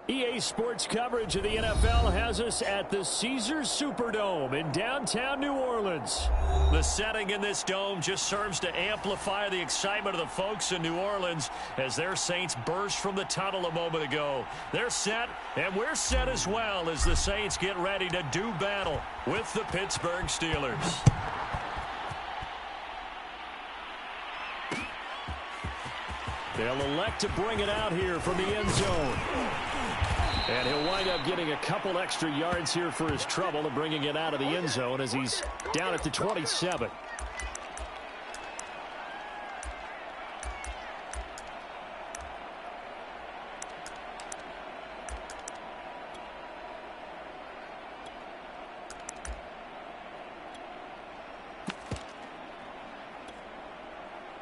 EA Sports coverage of the NFL has us at the Caesars Superdome in downtown New Orleans. The setting in this dome just serves to amplify the excitement of the folks in New Orleans as their Saints burst from the tunnel a moment ago. They're set, and we're set as well as the Saints get ready to do battle with the Pittsburgh Steelers. They'll elect to bring it out here from the end zone. And he'll wind up getting a couple extra yards here for his trouble of bringing it out of the end zone as he's down at the 27.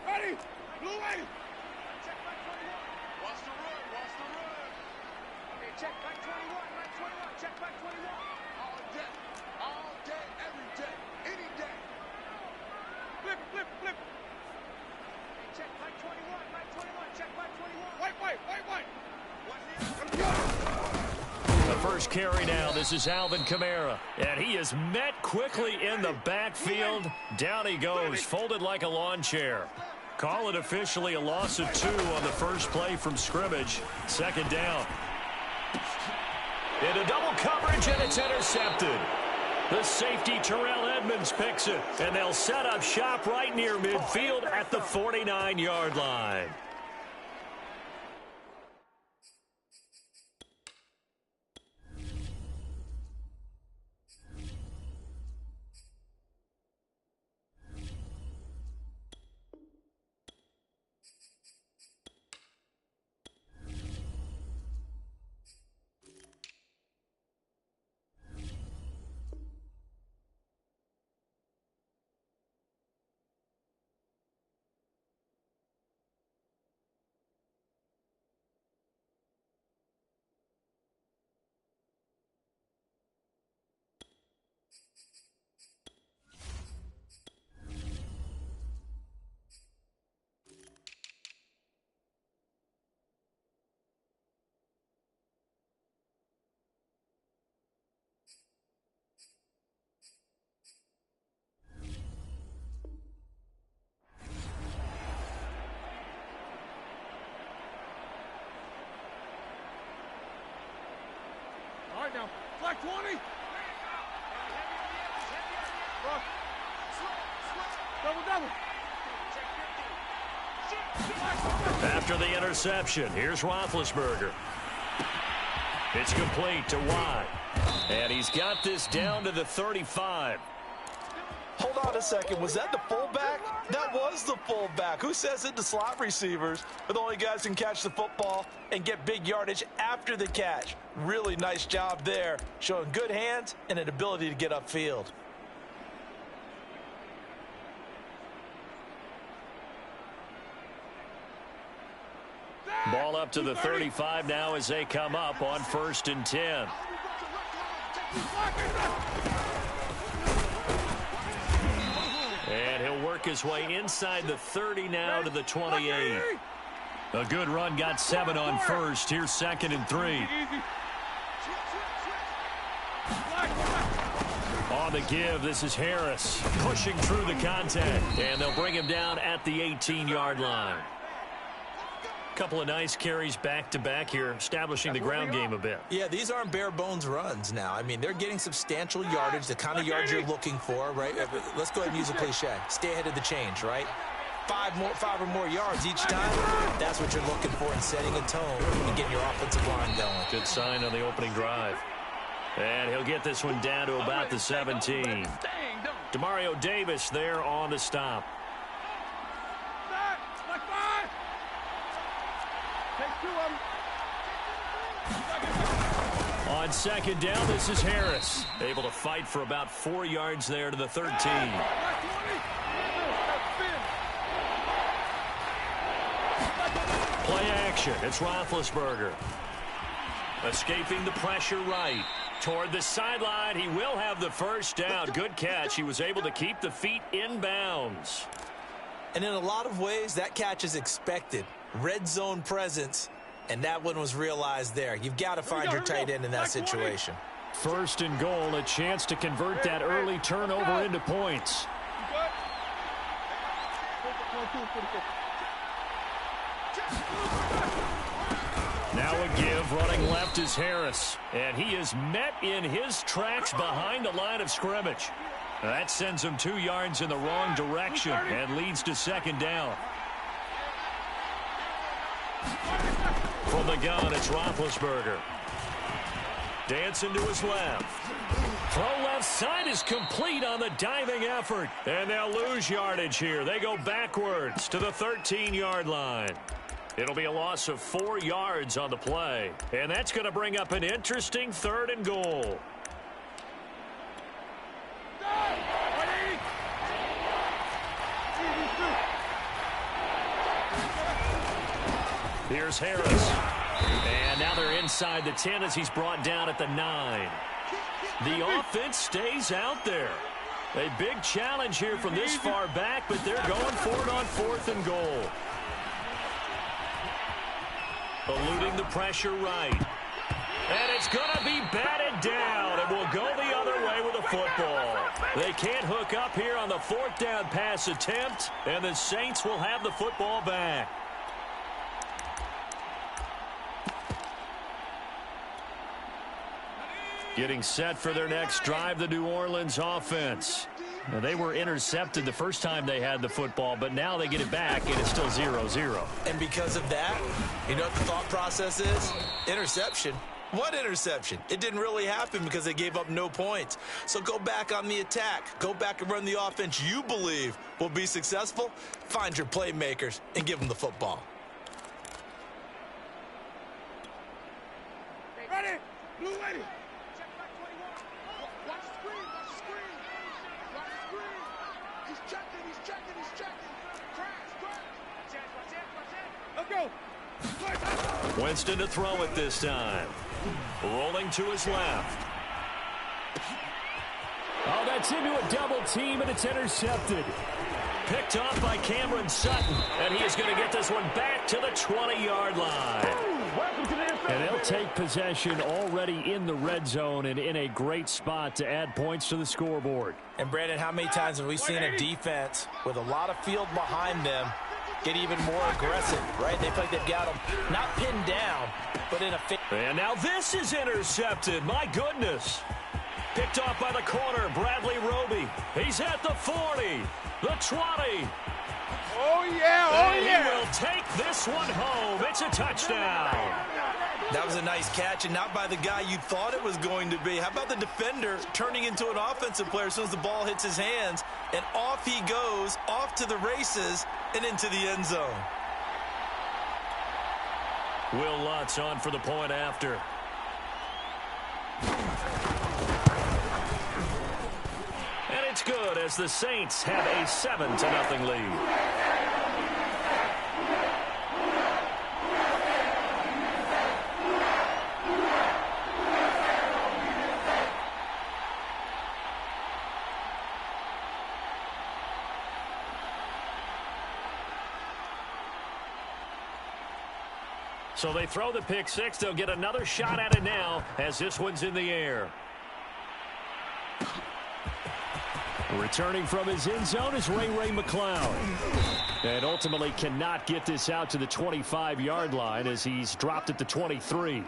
Ready? Blue way. Check back 21, back 21, check back 21. All day, every day, any day. Flip, flip, flip. Hey, check back 21, check back 21. White. The first carry now, this is Alvin Kamara. And he is met quickly in the backfield. Down he goes, folded like a lawn chair. Call it officially a loss of 2 on the first play from scrimmage. Second down. Into double coverage, and it's intercepted. The safety, Terrell Edmonds, picks it, and they'll set up shop right near midfield at the 49-yard line. All right now, flag 20. Double. After the interception, here's Roethlisberger. It's complete to Watt. And he's got this down to the 35. Hold on a second. Was that the fullback? That was the fullback. Who says it to slot receivers are the only guys who can catch the football and get big yardage after the catch? Really nice job there, showing good hands and an ability to get upfield. Ball up to the 35 now as they come up on 1st and 10. And he'll work his way inside the 30 now to the 28. A good run, got 7 on first. Here's 2nd and 3. On the give, this is Harris pushing through the contact. And they'll bring him down at the 18-yard line. Couple of nice carries back-to-back here, establishing the ground game a bit. Yeah, these aren't bare-bones runs now. I mean, they're getting substantial yardage, the kind of yards you're looking for, right? Let's go ahead and use a cliche. Stay ahead of the change, right? 5 or more yards each time. That's what you're looking for in setting a tone and getting your offensive line going. Good sign on the opening drive. And he'll get this one down to about the 17. Demario Davis there on the stop. On 2nd down, this is Harris. Able to fight for about 4 yards there to the 13. Play action. It's Roethlisberger. Escaping the pressure right. Toward the sideline. He will have the first down. Good catch. He was able to keep the feet in bounds. And in a lot of ways, that catch is expected. Red zone presence. And that one was realized there. You've got to find your tight end in that situation. 1st and goal, a chance to convert that early turnover into points. Now a give, running left is Harris. And he is met in his tracks behind the line of scrimmage. That sends him 2 yards in the wrong direction and leads to 2nd down. From the gun, it's Roethlisberger. Dancing to his left. Throw left side is complete on the diving effort. And they'll lose yardage here. They go backwards to the 13-yard line. It'll be a loss of 4 yards on the play. And that's going to bring up an interesting 3rd and goal. Here's Harris. And now they're inside the 10 as he's brought down at the 9. The offense stays out there. A big challenge here from this far back, but they're going for it on 4th and goal. Eluding the pressure right. And it's going to be batted down, and will go the other way with the football. They can't hook up here on the 4th down pass attempt, and the Saints will have the football back. Getting set for their next drive, the New Orleans offense. Now, they were intercepted the first time they had the football, but now they get it back, and it's still 0-0. And because of that, you know what the thought process is? Interception. What interception? It didn't really happen because they gave up no points. So go back on the attack. Go back and run the offense you believe will be successful. Find your playmakers and give them the football. Ready? Blue ready. Check back 21. Watch the screen. Watch the screen. Watch the screen. He's checking. He's checking. He's checking. Crash. Watch it. Let's go. Winston to throw it this time. Rolling to his left. Oh, that's into a double team, and it's intercepted. Picked off by Cameron Sutton, and he is going to get this one back to the 20-yard line. And they'll take possession already in the red zone and in a great spot to add points to the scoreboard. And, Brandon, how many times have we seen a defense with a lot of field behind them get even more aggressive, right? They feel like they've got them not pinned down, but in a fit. And now this is intercepted. My goodness. Picked off by the corner, Bradley Roby. He's at the 40, the 20. Oh, yeah. Oh, and yeah. He will take this one home. It's a touchdown. That was a nice catch, and not by the guy you thought it was going to be. How about the defender turning into an offensive player as soon as the ball hits his hands, and off he goes, off to the races, and into the end zone. Will Lutz on for the point after. And it's good as the Saints have a 7-0 lead. So they throw the pick six. They'll get another shot at it now as this one's in the air. Returning from his end zone is Ray McCloud. And ultimately cannot get this out to the 25-yard line as he's dropped at the 23.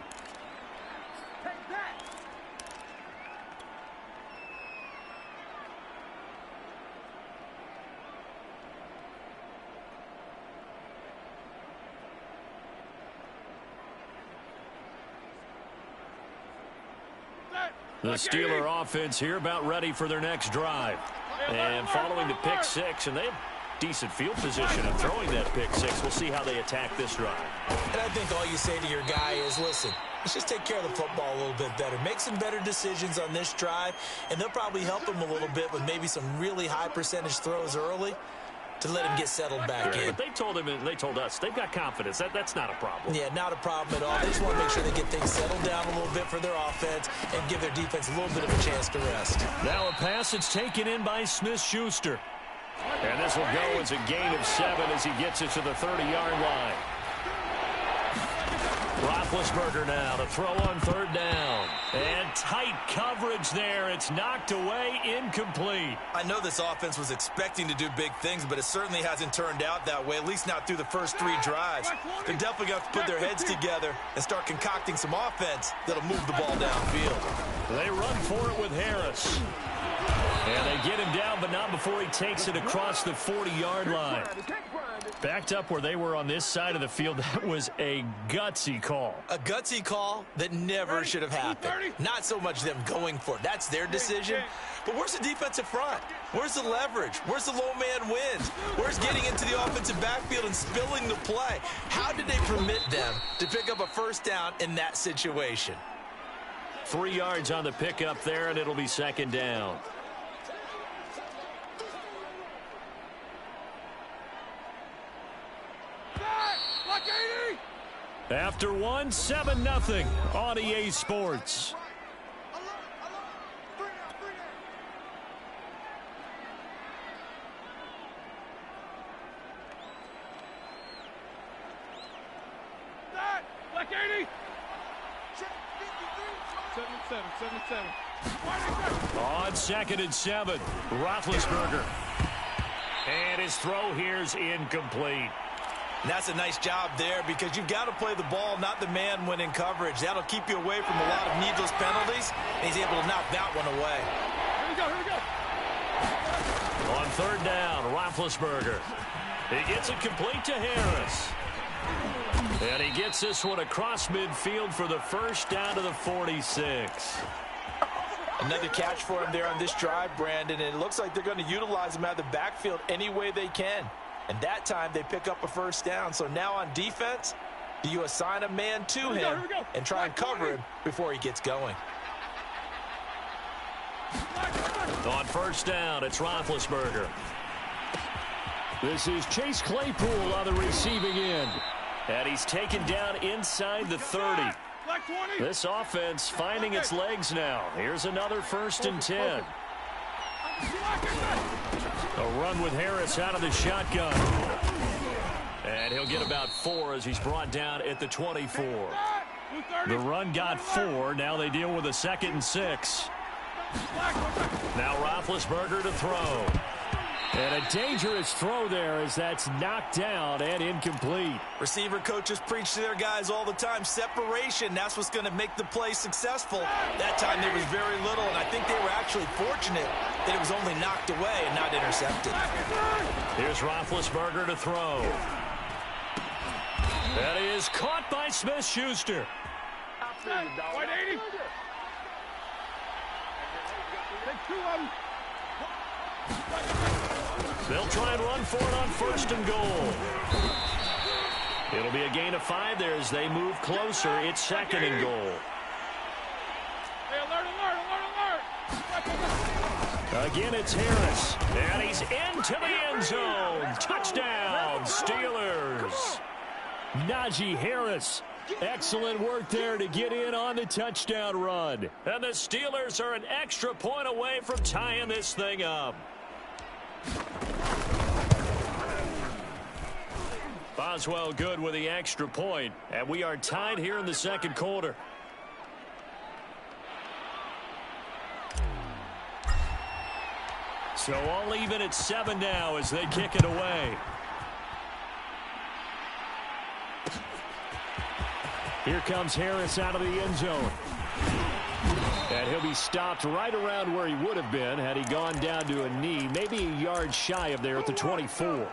The Steeler offense here about ready for their next drive. And following the pick six, and they have decent field position and throwing that pick six. We'll see how they attack this drive. And I think all you say to your guy is, listen, let's just take care of the football a little bit better. Make some better decisions on this drive, and they'll probably help him a little bit with maybe some really high percentage throws early to let him get settled back in. But they told him, and they told us, they've got confidence. That's not a problem. Yeah, not a problem at all. They just want to make sure they get things settled down a little bit for their offense and give their defense a little bit of a chance to rest. Now a pass that's taken in by Smith-Schuster. And this will go as a gain of 7 as he gets it to the 30-yard line. Roethlisberger now to throw on third down. And tight coverage there. It's knocked away, incomplete. I know this offense was expecting to do big things, but it certainly hasn't turned out that way, at least not through the first 3 drives. They're definitely going to have to put their heads together and start concocting some offense that'll move the ball downfield. They run for it with Harris. And they get him down, but not before he takes it across the 40-yard line. Backed up where they were on this side of the field, that was a gutsy call. A gutsy call that never should have happened. Not so much them going for it. That's their decision. But where's the defensive front? Where's the leverage? Where's the low man wins? Where's getting into the offensive backfield and spilling the play? How did they permit them to pick up a first down in that situation? 3 yards on the pickup there, and it'll be second down. After one, 7-0 on EA Sports. Black 80. 7-7. On 2nd and 7, Roethlisberger. And his throw here's incomplete. And that's a nice job there because you've got to play the ball, not the man when in coverage. That'll keep you away from a lot of needless penalties, and he's able to knock that one away. Here we go. On third down, Roethlisberger. He gets it complete to Harris. And he gets this one across midfield for the first down to the 46. Another catch for him there on this drive, Brandon, and it looks like they're going to utilize him out of the backfield any way they can. And that time they pick up a first down. So now on defense, do you assign a man to him and try and cover him before he gets going? On first down, it's Roethlisberger. This is Chase Claypool on the receiving end. And he's taken down inside the 30. This offense finding its legs now. Here's another 1st and 10. A run with Harris out of the shotgun. And he'll get about 4 as he's brought down at the 24. The run got 4. Now they deal with a 2nd and 6. Now Roethlisberger to throw. And a dangerous throw there as that's knocked down and incomplete. Receiver coaches preach to their guys all the time. Separation, that's what's going to make the play successful. That time there was very little, and I think they were actually fortunate that it was only knocked away and not intercepted. Here's Roethlisberger to throw. That is caught by Smith-Schuster. White 80. Take 2 of them. They'll try and run for it on 1st and goal. It'll be a gain of 5 there as they move closer. It's 2nd and goal. Hey, alert. Again, it's Harris. And he's into the end zone. Touchdown, Steelers. Najee Harris. Excellent work there to get in on the touchdown run. And the Steelers are an extra point away from tying this thing up. Boswell good with the extra point, and we are tied here in the 2nd quarter. So all even at 7 now as they kick it away. Here comes Harris out of the end zone. And he'll be stopped right around where he would have been had he gone down to a knee, maybe a yard shy of there at the 24.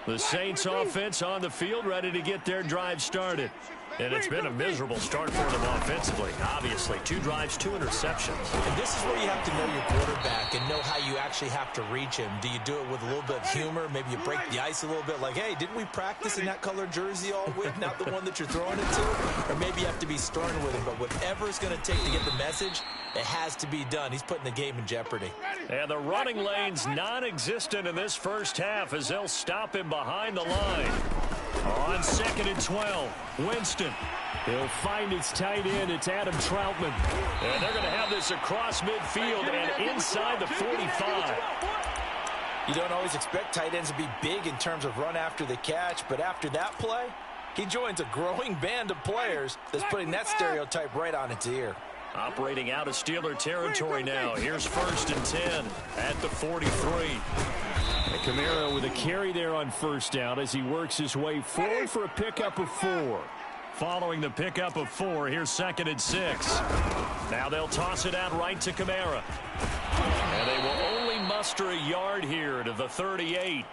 The Saints offense on the field ready to get their drive started. And it's been a miserable start for them offensively. Obviously, 2 drives, 2 interceptions. And this is where you have to know your quarterback and know how you actually have to reach him. Do you do it with a little bit of humor? Maybe you break the ice a little bit like, hey, didn't we practice in that color jersey all week, not the one that you're throwing it to? Or maybe you have to be stern with him. But whatever it's going to take to get the message, it has to be done. He's putting the game in jeopardy. And the running lane's non-existent in this first half as they'll stop him behind the line. On 2nd and 12, Winston. He'll find his tight end. It's Adam Troutman. And they're going to have this across midfield and inside the 45. You don't always expect tight ends to be big in terms of run after the catch, but after that play, he joins a growing band of players that's putting that stereotype right on its ear. Operating out of Steeler territory now. Here's 1st and 10 at the 43. And Kamara with a carry there on 1st down as he works his way forward for a pickup of 4. Following the pickup of 4, here's 2nd and 6. Now they'll toss it out right to Kamara. And they will only muster a yard here to the 38.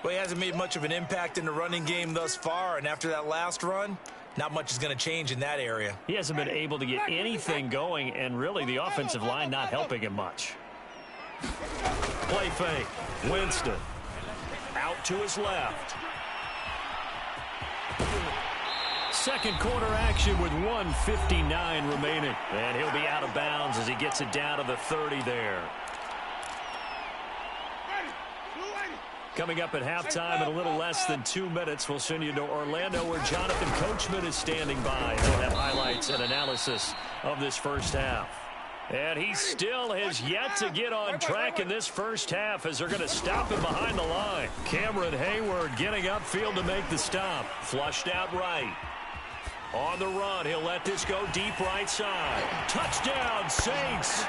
Well, he hasn't made much of an impact in the running game thus far, and after that last run, not much is going to change in that area. He hasn't been able to get anything going, and really the offensive line not helping him much. Play fake. Winston. Out to his left. Second quarter action with 1:59 remaining. And he'll be out of bounds as he gets it down to the 30 there. Coming up at halftime in a little less than 2 minutes, we'll send you to Orlando where Jonathan Coachman is standing by. He'll have highlights and analysis of this first half. And he still has yet to get on track in this first half as they're going to stop him behind the line. Cameron Hayward getting upfield to make the stop. Flushed out right. On the run, he'll let this go deep right side. Touchdown, Saints.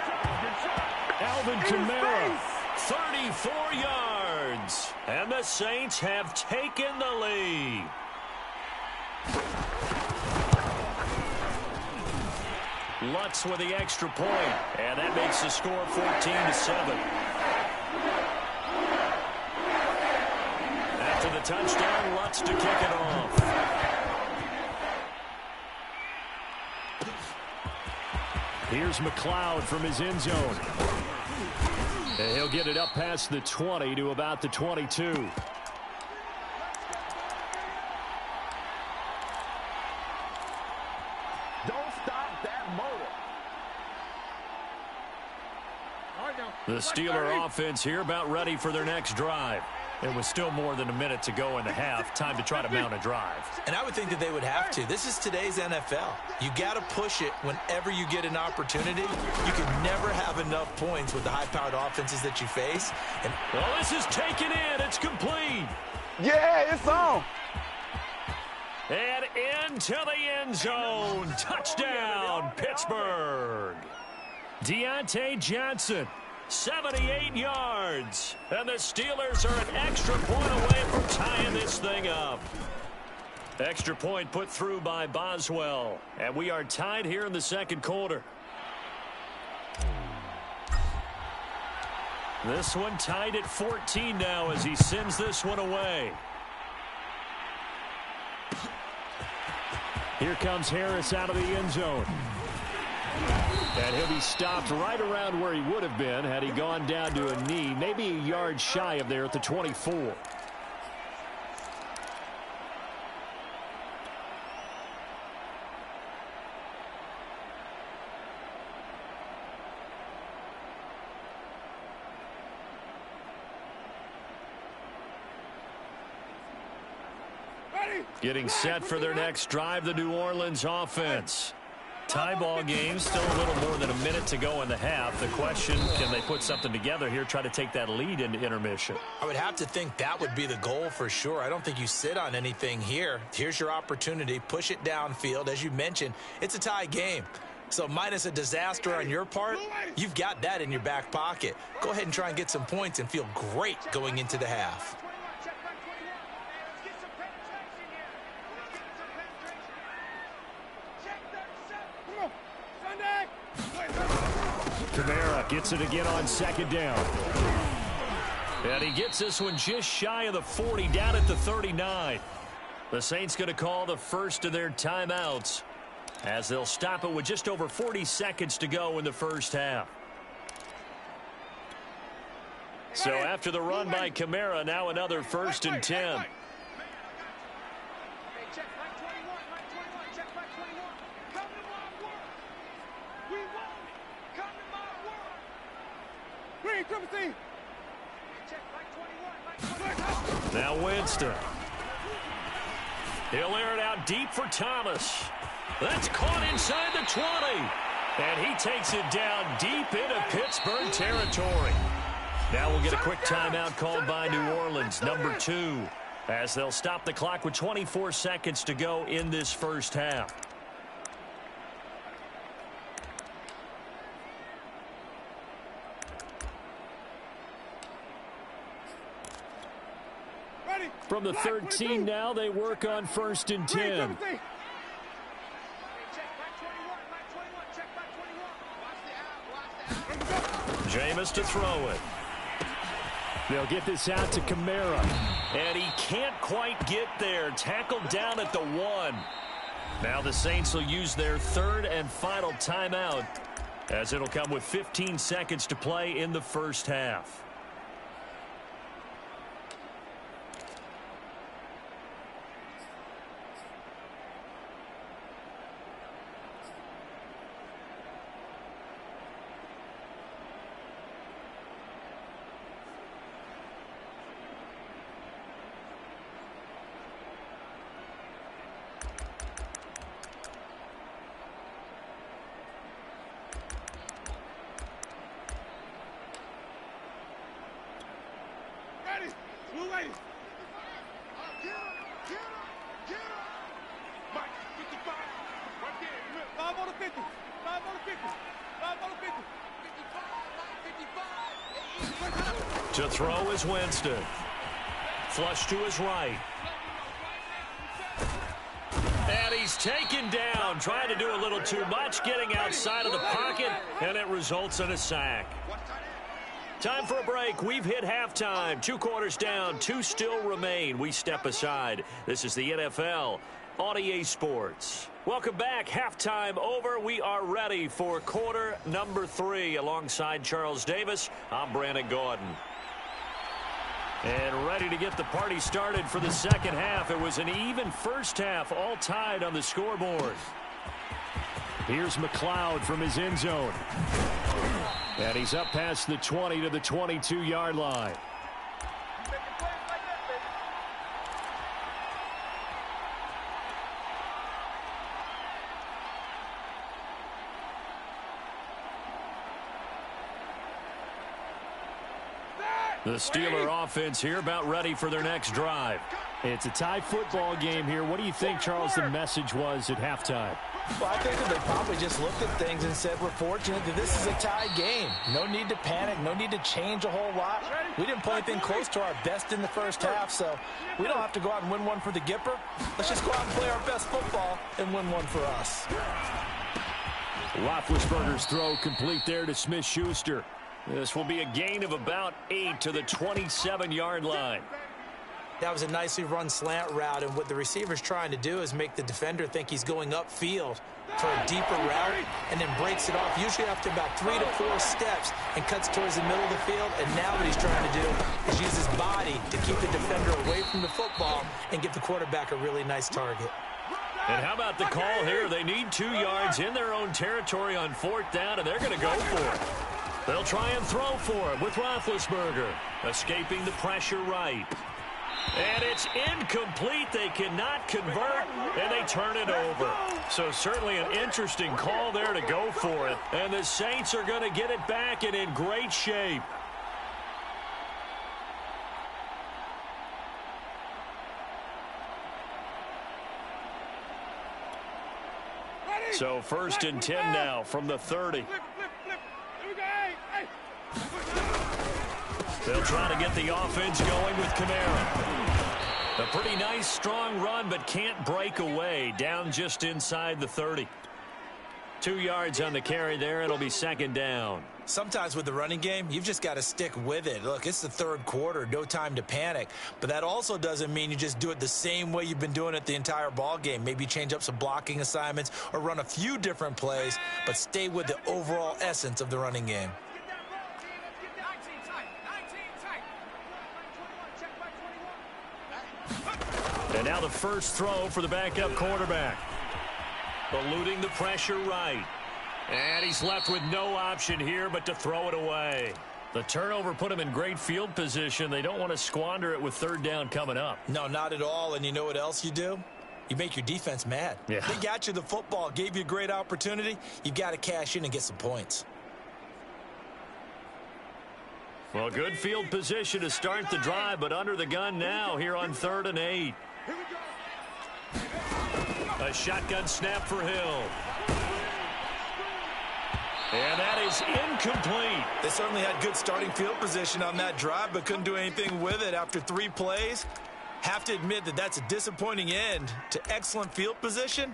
Alvin Kamara, 34 yards. And the Saints have taken the lead. Lutz with the extra point, and that makes the score 14-7. After the touchdown, Lutz to kick it off. Here's McLeod from his end zone. And he'll get it up past the 20 to about the 22. The Steeler offense here about ready for their next drive. It was still more than a minute to go in the half. Time to try to mount a drive. And I would think that they would have to. This is today's NFL. You got to push it whenever you get an opportunity. You can never have enough points with the high-powered offenses that you face. And well, this is taken in. It's complete. Yeah, it's on. And into the end zone. Touchdown, Pittsburgh. Deontay Johnson, 78 yards. And the Steelers are an extra point away from tying this thing up. Extra point put through by Boswell. And we are tied here in the second quarter. This one tied at 14 now as he sends this one away. Here comes Harris out of the end zone. And he'll be stopped right around where he would have been had he gone down to a knee, maybe a yard shy of there at the 24. Getting set for their next drive, the New Orleans offense. Tie ball game, still a little more than a minute to go in the half. The question, can they put something together here, try to take that lead into intermission? I would have to think that would be the goal for sure. I don't think you sit on anything here. Here's your opportunity. Push it downfield. As you mentioned, it's a tie game. So minus a disaster on your part, you've got that in your back pocket. Go ahead and try and get some points and feel great going into the half. Kamara gets it again on second down. And he gets this one just shy of the 40, down at the 39. The Saints going to call the first of their timeouts as they'll stop it with just over 40 seconds to go in the first half. So after the run by Kamara, now another 1st and 10. Now Winston. He'll air it out deep for Thomas. That's caught inside the 20. And he takes it down deep into Pittsburgh territory. Now we'll get a quick timeout called by New Orleans, number 2, as they'll stop the clock with 24 seconds to go in this first half. From the 13 now, they work on 1st and 10. Jameis to throw it. They'll get this out to Kamara. And he can't quite get there. Tackled down at the 1. Now the Saints will use their 3rd and final timeout, as it'll come with 15 seconds to play in the first half. To throw is Winston. Flush to his right. And he's taken down, trying to do a little too much, getting outside of the pocket, and it results in a sack. Time for a break. We've hit halftime. 2 quarters down, 2 still remain. We step aside. This is the NFL on EA Sports. Welcome back. Halftime over. We are ready for quarter number 3. Alongside Charles Davis, I'm Brandon Gordon. And ready to get the party started for the second half. It was an even first half, all tied on the scoreboard. Here's McLeod from his end zone. And he's up past the 20 to the 22-yard line. The Steeler offense here about ready for their next drive. It's a tie football game here. What do you think, Charles, the message was at halftime? Well, I think that they probably just looked at things and said, we're fortunate that this is a tie game. No need to panic. No need to change a whole lot. We didn't play anything close to our best in the first half, so we don't have to go out and win one for the Gipper. Let's just go out and play our best football and win one for us. Roethlisberger's throw complete there to Smith-Schuster. This will be a gain of about 8 to the 27-yard line. That was a nicely run slant route, and what the receiver's trying to do is make the defender think he's going upfield for a deeper route and then breaks it off, usually after about 3 to 4 steps, and cuts towards the middle of the field. And now what he's trying to do is use his body to keep the defender away from the football and give the quarterback a really nice target. And how about the call here? They need 2 yards in their own territory on 4th down, and they're going to go for it. They'll try and throw for it with Roethlisberger, escaping the pressure right. And it's incomplete. They cannot convert, and they turn it over. So certainly an interesting call there to go for it. And the Saints are going to get it back and in great shape. So 1st and 10 now from the 30. They'll try to get the offense going with Kamara. A pretty nice, strong run, but can't break away. Down just inside the 30. 2 yards on the carry there. It'll be 2nd down. Sometimes with the running game, you've just got to stick with it. Look, it's the 3rd quarter, no time to panic. But that also doesn't mean you just do it the same way you've been doing it the entire ball game. Maybe change up some blocking assignments or run a few different plays, but stay with the overall essence of the running game. And now the first throw for the backup quarterback. Eluding the pressure right. And he's left with no option here but to throw it away. The turnover put him in great field position. They don't want to squander it with 3rd down coming up. No, not at all. And you know what else you do? You make your defense mad. Yeah. They got you the football, gave you a great opportunity. You've got to cash in and get some points. Well, good field position to start the drive, but under the gun now here on 3rd and 8. A shotgun snap for Hill. And that is incomplete. They certainly had good starting field position on that drive, but couldn't do anything with it after 3 plays. Have to admit that that's a disappointing end to excellent field position.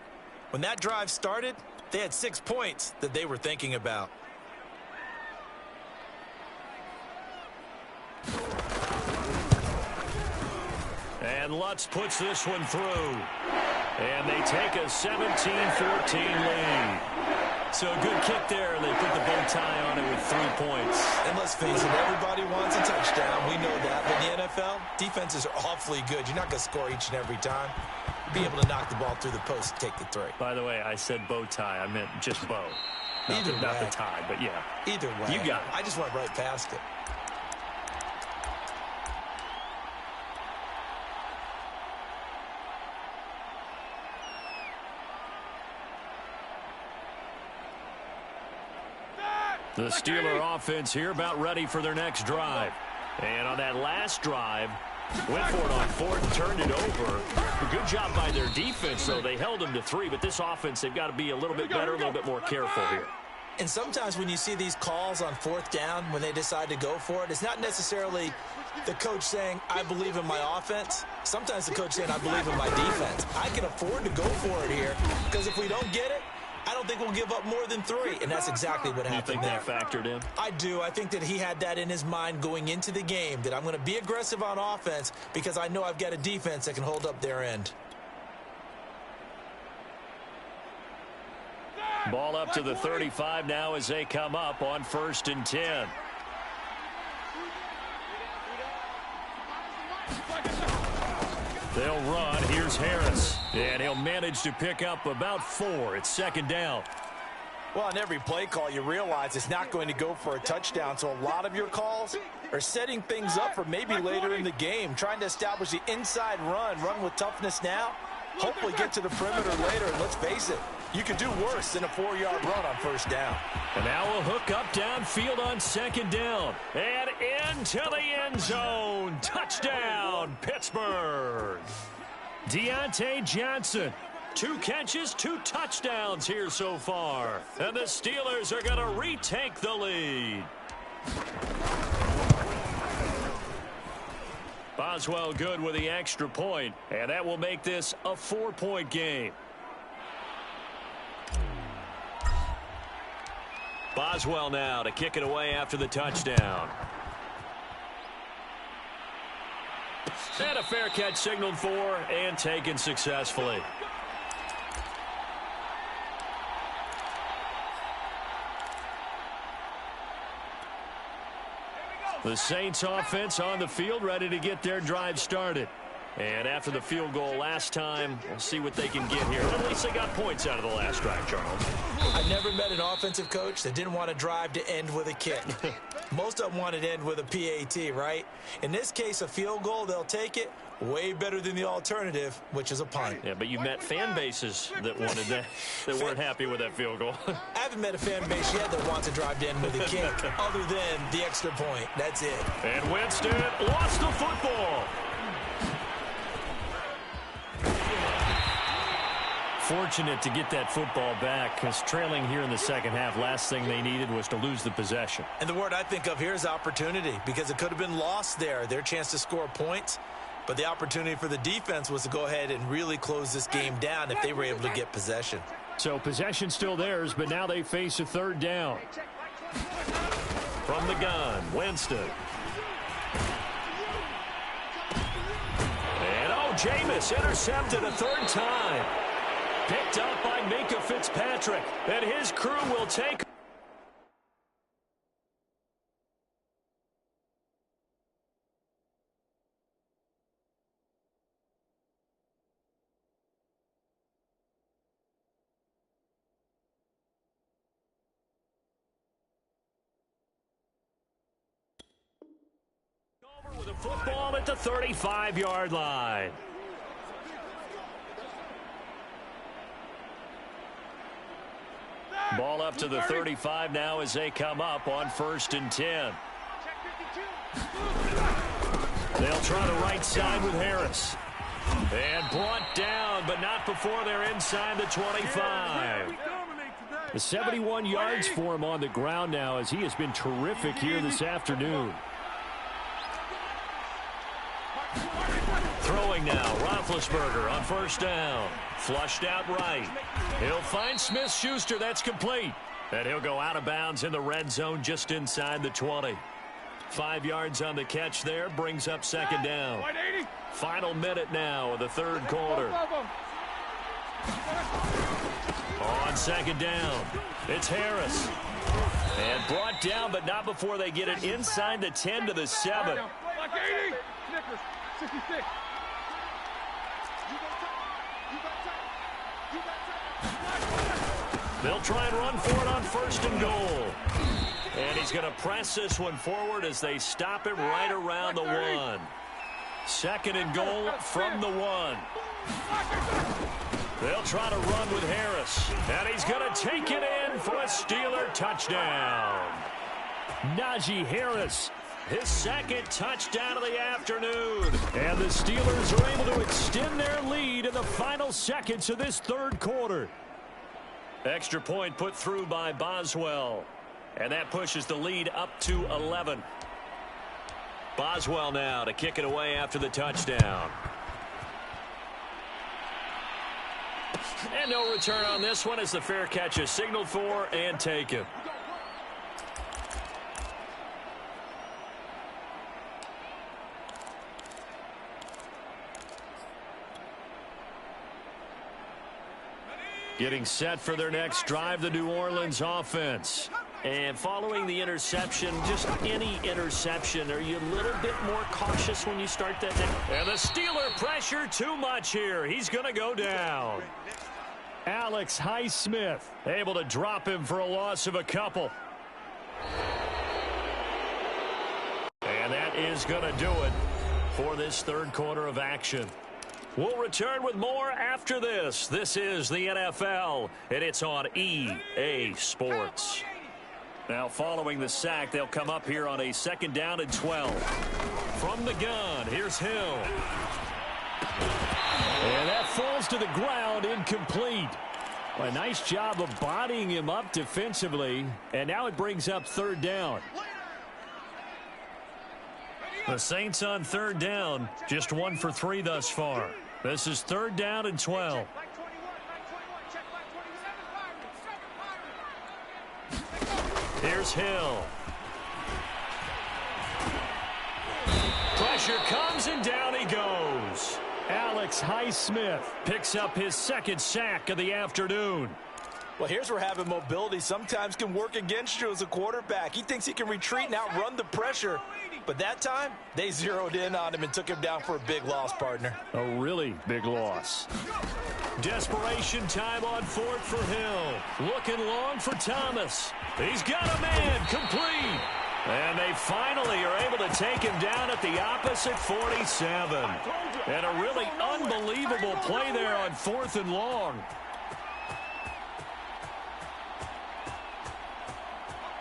When that drive started, they had 6 points that they were thinking about. And Lutz puts this one through. And they take a 17-14 lead. So a good kick there. They put the bow tie on it with 3 points. And let's face it, everybody wants a touchdown. We know that. But in the NFL, defenses are awfully good. You're not going to score each and every time. Be able to knock the ball through the post and take the 3. By the way, I said bow tie. I meant just bow. Not the tie, but yeah. Either way. You got it. I just went right past it. The Steeler offense here about ready for their next drive. And on that last drive, went for it on 4th and turned it over. A good job by their defense, though. They held them to 3, but this offense, they've got to be a little bit better, a little bit more careful here. And sometimes when you see these calls on 4th down, when they decide to go for it, it's not necessarily the coach saying, I believe in my offense. Sometimes the coach saying, I believe in my defense. I can afford to go for it here, because if we don't get it, I don't think we'll give up more than 3, and that's exactly what happened there. You think that factored in? I do. I think that he had that in his mind going into the game, that I'm going to be aggressive on offense because I know I've got a defense that can hold up their end. Ball up to the 35 now as they come up on 1st and 10. They'll run. Here's Harris. And he'll manage to pick up about 4. It's 2nd down. Well, on every play call, you realize it's not going to go for a touchdown. So a lot of your calls are setting things up for maybe later in the game, trying to establish the inside run with toughness now, hopefully get to the perimeter later. And let's face it, you can do worse than a 4-yard run on 1st down. And now we'll hook up downfield on 2nd down. And into the end zone. Touchdown, Pittsburgh. Deontay Johnson. 2 catches, 2 touchdowns here so far. And the Steelers are going to retake the lead. Boswell good with the extra point, and that will make this a 4-point game. Boswell now to kick it away after the touchdown. And a fair catch signaled for and taken successfully. The Saints offense on the field ready to get their drive started. And after the field goal last time, we'll see what they can get here. At least they got points out of the last drive, Charles. I've never met an offensive coach that didn't want a drive to end with a kick. Most of them wanted to end with a PAT, right? In this case, a field goal, they'll take it. Way better than the alternative, which is a punt. Yeah, but you met fan bases that wanted that, that weren't happy with that field goal. I haven't met a fan base yet that wants a drive to end with a kick, other than the extra point. That's it. And Winston lost the football. Fortunate to get that football back, because trailing here in the second half, last thing they needed was to lose the possession. And the word I think of here is opportunity, because it could have been lost there. Their chance to score points, but the opportunity for the defense was to go ahead and really close this game down if they were able to get possession. So possession still theirs, but now they face a 3rd down. From the gun, Winston. And Jameis intercepted a 3rd time. Picked up by Minkah Fitzpatrick, and his crew will take. Over with a football at the 35-yard line. Ball up to the 35 now as they come up on 1st and 10. They'll try the right side with Harris. And brought down, but not before they're inside the 25. The 71 yards for him on the ground now, as he has been terrific here this afternoon. Throwing now, Roethlisberger on first down. Flushed out right. He'll find Smith-Schuster. That's complete. And he'll go out of bounds in the red zone just inside the 20. 5 yards on the catch there, brings up second down. Final minute now of the third quarter. On second down, it's Harris. And brought down, but not before they get it inside the 10 to the 7. They'll try and run for it on first and goal. And he's going to press this one forward as they stop him right around the 1. Second and goal from the 1. They'll try to run with Harris. And he's going to take it in for a Steeler touchdown. Najee Harris, his second touchdown of the afternoon. And the Steelers are able to extend their lead in the final seconds of this third quarter. Extra point put through by Boswell. And that pushes the lead up to 11. Boswell now to kick it away after the touchdown. And no return on this one as the fair catch is signaled for and taken. Getting set for their next drive, the New Orleans offense. And following the interception, just any interception, are you a little bit more cautious when you start that now? And the Steeler pressure too much here. He's going to go down. Alex Highsmith able to drop him for a loss of a couple. And that is going to do it for this third quarter of action. We'll return with more after this. This is the NFL, and it's on EA Sports. Now, following the sack, they'll come up here on a second down and 12. From the gun, here's Hill. And that falls to the ground, incomplete. A nice job of bodying him up defensively, and now it brings up third down. The Saints on third down, just 1 for 3 thus far. This is third down and 12. Here's Hill. Pressure comes and down he goes. Alex Highsmith picks up his second sack of the afternoon. Well, here's where having mobility sometimes can work against you as a quarterback. He thinks he can retreat and outrun the pressure. But that time, they zeroed in on him and took him down for a big loss, partner. A really big loss. Desperation time on fourth for Hill. Looking long for Thomas. He's got a man, complete. And they finally are able to take him down at the opposite 47. And a really unbelievable play there on fourth and long.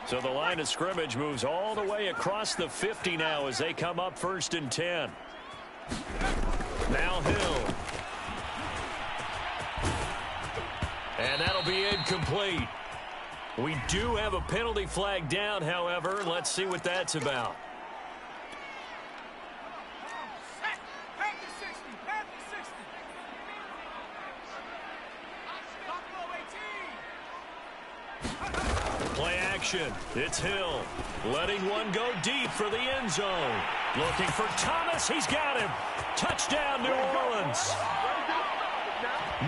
So the line of scrimmage moves all the way across the 50 now as they come up first and 10. Now Hill. And that'll be incomplete. We do have a penalty flag down, however. Let's see what that's about. Play action. It's Hill. Letting one go deep for the end zone. Looking for Thomas. He's got him. Touchdown, New Orleans.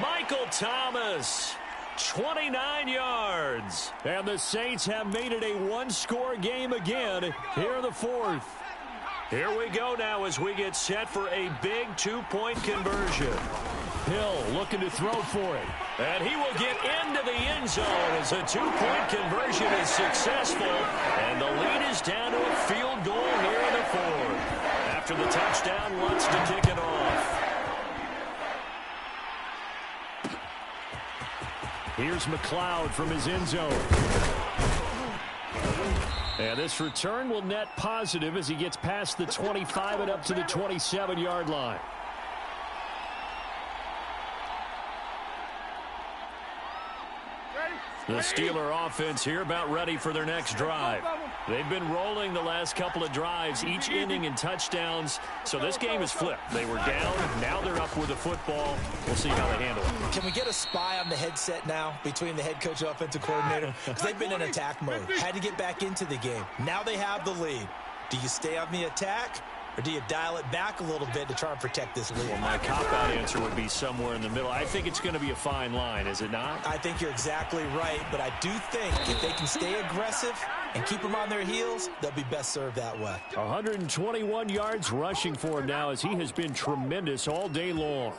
Michael Thomas. 29 yards. And the Saints have made it a one-score game again here in the fourth. Here we go now as we get set for a big two-point conversion. Hill looking to throw for it. And he will get into the end zone as a two-point conversion is successful. And the lead is down to a field goal here in the fourth. After the touchdown, wants to kick it off. Here's McLeod from his end zone. And this return will net positive as he gets past the 25 and up to the 27-yard line. The Steeler offense here about ready for their next drive. They've been rolling the last couple of drives, each inning in touchdowns. So this game is flipped. They were down. Now they're up with the football. We'll see how they handle it. Can we get a spy on the headset now between the head coach and offensive coordinator? Because they've been in attack mode. Had to get back into the game. Now they have the lead. Do you stay on the attack? Or do you dial it back a little bit to try and protect this lead? Well, my cop-out answer would be somewhere in the middle. I think it's going to be a fine line, is it not? I think you're exactly right, but I do think if they can stay aggressive and keep them on their heels, they'll be best served that way. 121 yards rushing for him now as he has been tremendous all day long.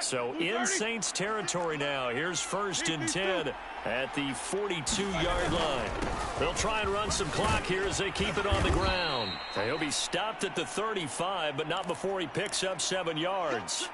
So in Saints territory now. Here's 1st and 10 at the 42-yard line. They'll try and run some clock here as they keep it on the ground. He'll be stopped at the 35, but not before he picks up 7 yards.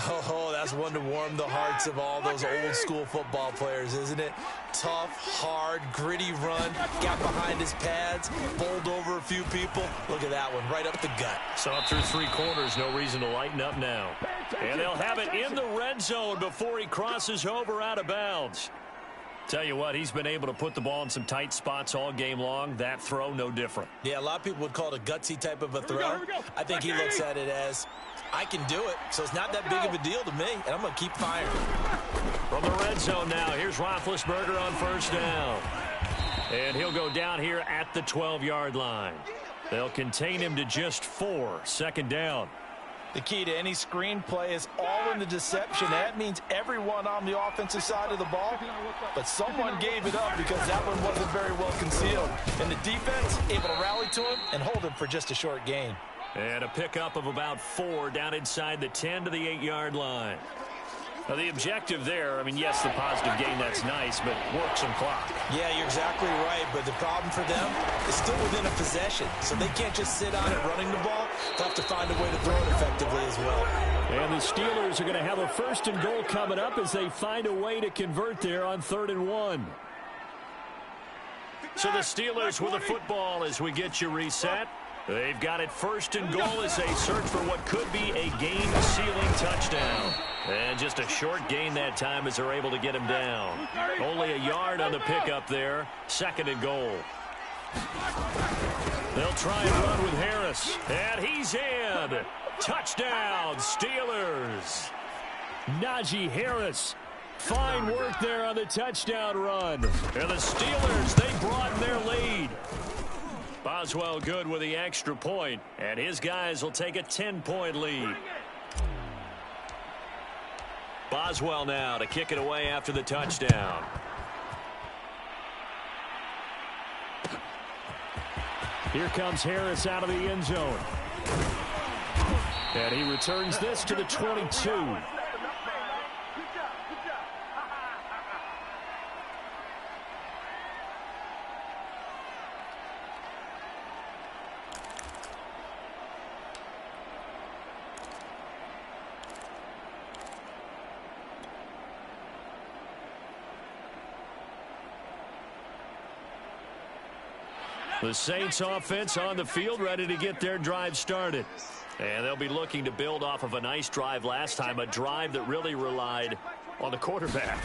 Oh, that's one to warm the hearts of all those old-school football players, isn't it? Tough, hard, gritty run, got behind his pads, bowled over a few people. Look at that one, right up the gut. So up through 3 quarters, no reason to lighten up now. And they'll have it in the red zone before he crosses over out of bounds. Tell you what, he's been able to put the ball in some tight spots all game long. That throw, no different. Yeah, a lot of people would call it a gutsy type of a throw. I think he looks at it as, I can do it, so it's not that big of a deal to me, and I'm going to keep firing. From the red zone now, here's Roethlisberger on 1st down. And he'll go down here at the 12-yard line. They'll contain him to just 4, 2nd down. The key to any screen play is all in the deception. That means everyone on the offensive side of the ball, but someone gave it up because that one wasn't very well concealed. And the defense able to rally to him and hold him for just a short gain. And a pickup of about 4 down inside the 10 to the 8-yard line. Now, the objective there, I mean, yes, the positive gain, that's nice, but work some clock. Yeah, you're exactly right, but the problem for them is still within a possession, so they can't just sit on it running the ball. They'll have to find a way to throw it effectively as well. And the Steelers are going to have a 1st and goal coming up as they find a way to convert there on 3rd and 1. So the Steelers with the football as we get you reset. They've got it 1st and goal as they search for what could be a game-sealing touchdown. And just a short gain that time as they're able to get him down. Only a yard on the pickup there. 2nd and goal. They'll try and run with Harris. And he's in. Touchdown, Steelers. Najee Harris. Fine work there on the touchdown run. And the Steelers, they broaden their lead. Boswell good with the extra point, and his guys will take a 10-point lead. Boswell now to kick it away after the touchdown. Here comes Harris out of the end zone. And he returns this to the 22. The Saints offense on the field ready to get their drive started. And they'll be looking to build off of a nice drive last time, a drive that really relied on the quarterback.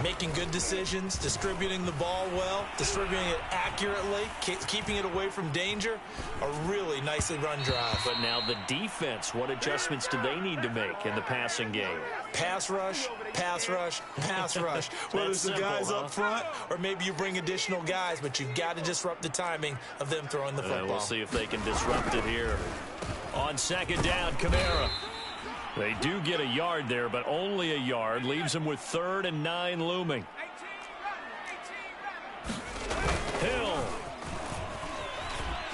Making good decisions, distributing the ball well, distributing it accurately, keeping it away from danger. A really nicely run drive. But now the defense, what adjustments do they need to make in the passing game? Pass rush, pass rush, pass rush. Whether it's the guys up front or maybe you bring additional guys, but you've got to disrupt the timing of them throwing the football. We'll see if they can disrupt it here. On 2nd down, Kamara. They do get a yard there, but only a yard. Leaves them with 3rd and 9 looming. Hill.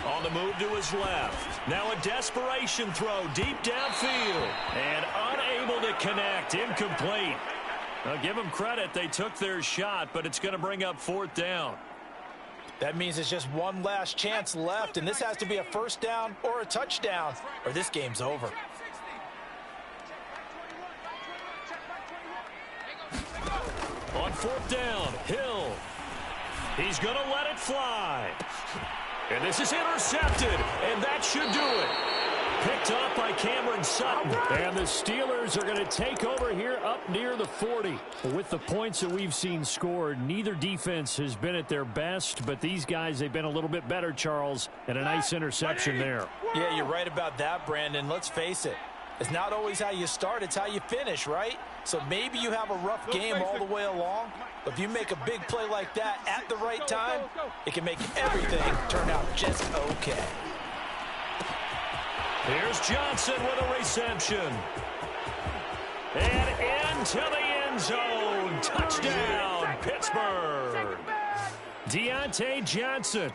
On the move to his left. Now a desperation throw deep downfield. And unable to connect. Incomplete. Now give them credit. They took their shot, but it's going to bring up 4th down. That means it's just one last chance left, and this has to be a 1st down or a touchdown, or this game's over. On 4th down. Hill. He's going to let it fly. And this is intercepted, and that should do it. Picked up by Cameron Sutton. And the Steelers are going to take over here up near the 40. With the points that we've seen scored, neither defense has been at their best, but these guys, they've been a little bit better, Charles, and a nice interception there. Yeah, you're right about that, Brandon. Let's face it. It's not always how you start, it's how you finish, right? So maybe you have a rough game all the way along, but if you make a big play like that at the right time, it can make everything turn out just okay. Here's Johnson with a reception. And into the end zone. Touchdown, Pittsburgh. Deontay Johnson.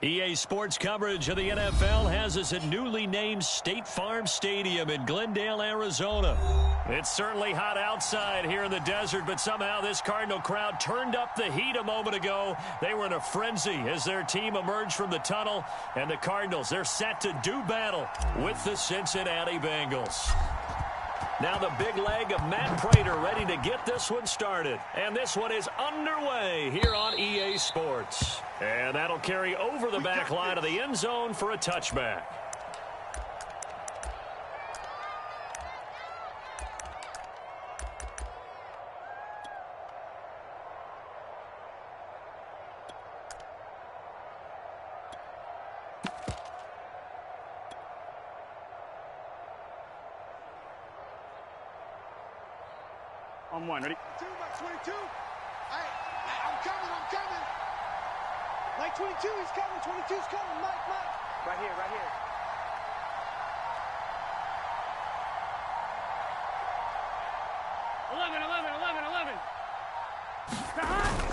EA Sports coverage of the NFL has us at newly named State Farm Stadium in Glendale, Arizona. It's certainly hot outside here in the desert, but somehow this Cardinal crowd turned up the heat a moment ago. They were in a frenzy as their team emerged from the tunnel, and the Cardinals, they're set to do battle with the Cincinnati Bengals. Now the big leg of Matt Prater ready to get this one started. And this one is underway here on EA Sports. And that'll carry over the back line of the end zone for a touchback. On one, ready? 2 by 22. Hey, I'm coming. Mike 22, he's coming. 22's coming. Mike. Right here.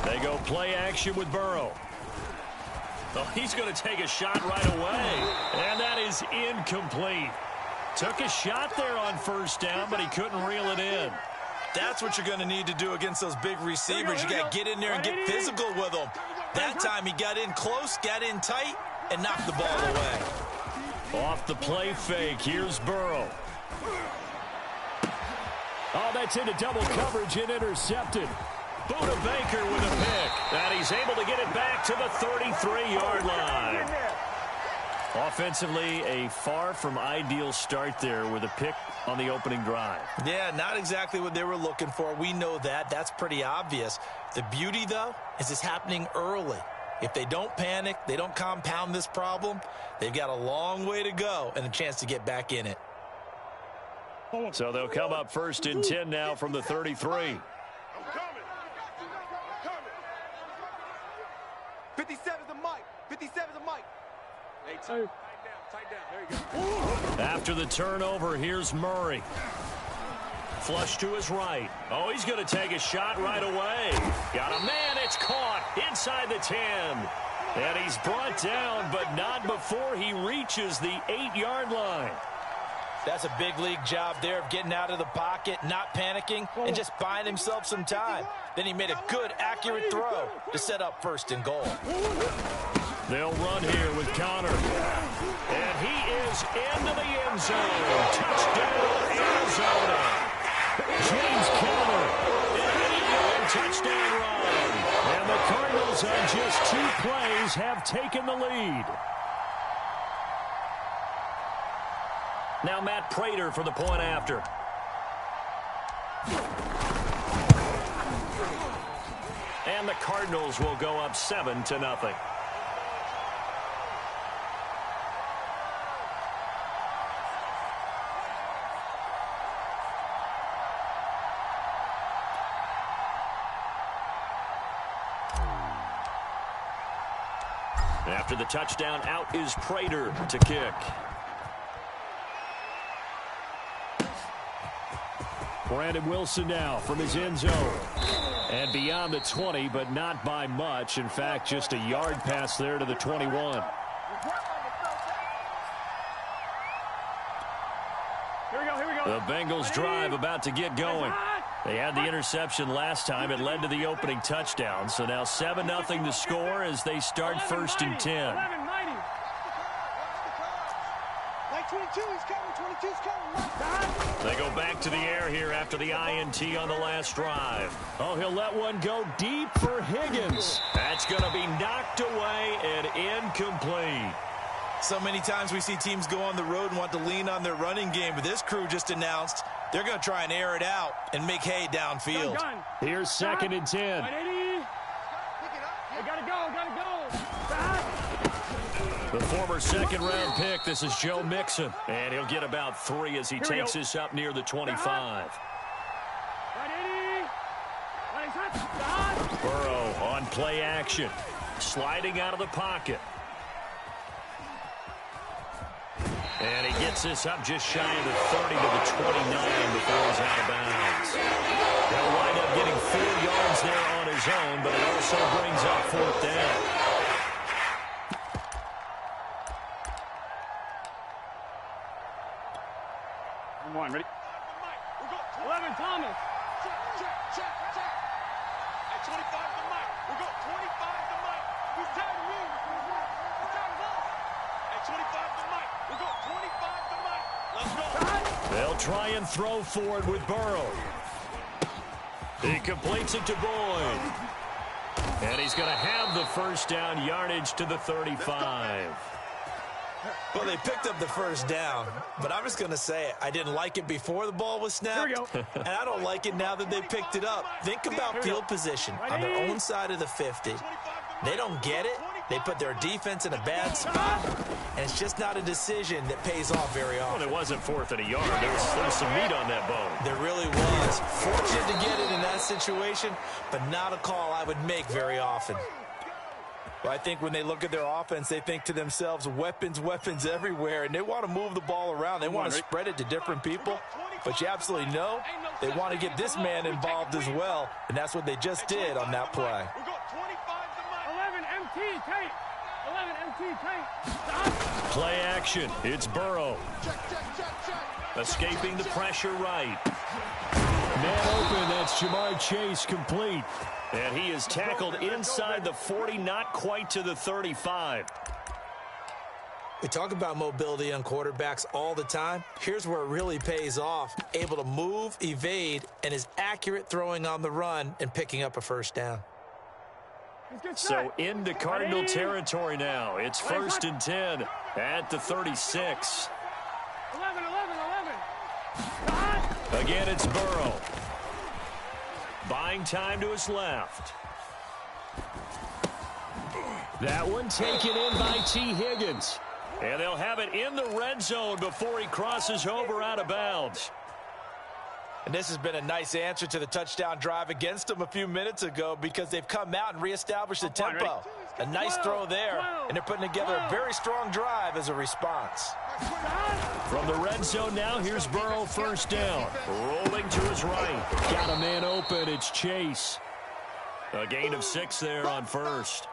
They go play action with Burrow. Oh, he's going to take a shot right away. And that is incomplete. Took a shot there on first down, but he couldn't reel it in. That's what you're going to need to do against those big receivers. You got to get in there and get physical with them. That time he got in close, got in tight, and knocked the ball away. Off the play fake, here's Burrow. Oh, that's into double coverage and intercepted. Buda Baker with a pick. And he's able to get it back to the 33-yard line. Offensively, a far from ideal start there with a pick on the opening drive. Yeah, not exactly what they were looking for. We know that. That's pretty obvious. The beauty, though, is it's happening early. If they don't panic, they don't compound this problem, they've got a long way to go and a chance to get back in it. So they'll come up 1st and 10 now from the 33. I'm coming. 57's the mic. 57's the mic. Hey, tight down. There you go. After the turnover, here's Murray. Flush to his right. Oh, he's going to take a shot right away. Got a man. It's caught inside the 10. And he's brought down, but not before he reaches the 8-yard line. That's a big league job there of getting out of the pocket, not panicking, and just buying himself some time. Then he made a good, accurate throw to set up 1st and goal. They'll run here with Connor. And he is into the end zone. Touchdown, Arizona. James Conner, an 8-yard touchdown run. And the Cardinals on just 2 plays have taken the lead. Now Matt Prater for the point after. And the Cardinals will go up 7-0. After the touchdown, out is Prater to kick. Brandon Wilson now from his end zone. And beyond the 20, but not by much. In fact, just a yard pass there to the 21. Here we go. The Bengals drive about to get going. They had the interception last time. It led to the opening touchdown. So now 7-0 to score as they start 1st and 10. 22, he's coming. 22's coming. They go back to the air here after the INT on the last drive. Oh, he'll let one go deep for Higgins. That's going to be knocked away and incomplete. So many times we see teams go on the road and want to lean on their running game, but this crew just announced they're going to try and air it out and make hay downfield. Here's 2nd and 10. Gotta go. The former 2nd-round pick, this is Joe Mixon. And he'll get about 3 as he takes this up near the 25. Burrow on play action. Sliding out of the pocket. And he gets this up just shy of the 30 to the 29 before he's out of bounds. He'll wind up getting 4 yards there on his own, but it also brings up 4th down. On one, ready? 11, Thomas. Check. At 25 to Mike. We'll go 25 to Mike. He's tired of you. He's tired of us. At 25 to Mike. We'll go 25 to Mike. Let's go. They'll try and throw forward with Burrow. He completes it to Boyd. And he's going to have the first down, yardage to the 35. Well, they picked up the first down, but I'm just going to say it. I didn't like it before the ball was snapped, and I don't like it now that they picked it up. Think about field position on their own side of the 50. They don't get it. They put their defense in a bad spot, and it's just not a decision that pays off very often. Well, it wasn't 4th and a yard. There was some meat on that bone. There really was. Fortunate to get it in that situation, but not a call I would make very often. Well, I think when they look at their offense, they think to themselves, weapons everywhere, and they want to move the ball around. They want to spread it to different people, but you absolutely know they want to get this man involved as well, and that's what they just did on that play. 11, MT, tight. 11, MT, tight. Stop. Play action. It's Burrow. Escaping the pressure right. Man open. That's Jamar Chase complete. And he is tackled inside the 40, not quite to the 35. We talk about mobility on quarterbacks all the time. Here's where it really pays off. Able to move, evade, and is accurate throwing on the run and picking up a first down. So into Cardinal territory now. It's 1st and 10 at the 36. 11. Again, it's Burrow. Buying time to his left. That one taken in by T. Higgins. And they'll have it in the red zone before he crosses over out of bounds. And this has been a nice answer to the touchdown drive against them a few minutes ago because they've come out and reestablished the tempo. A nice throw there, and they're putting together a very strong drive as a response. From the red zone now, here's Burrow, first down. Rolling to his right. Got a man open. It's Chase. A gain of 6 there on first.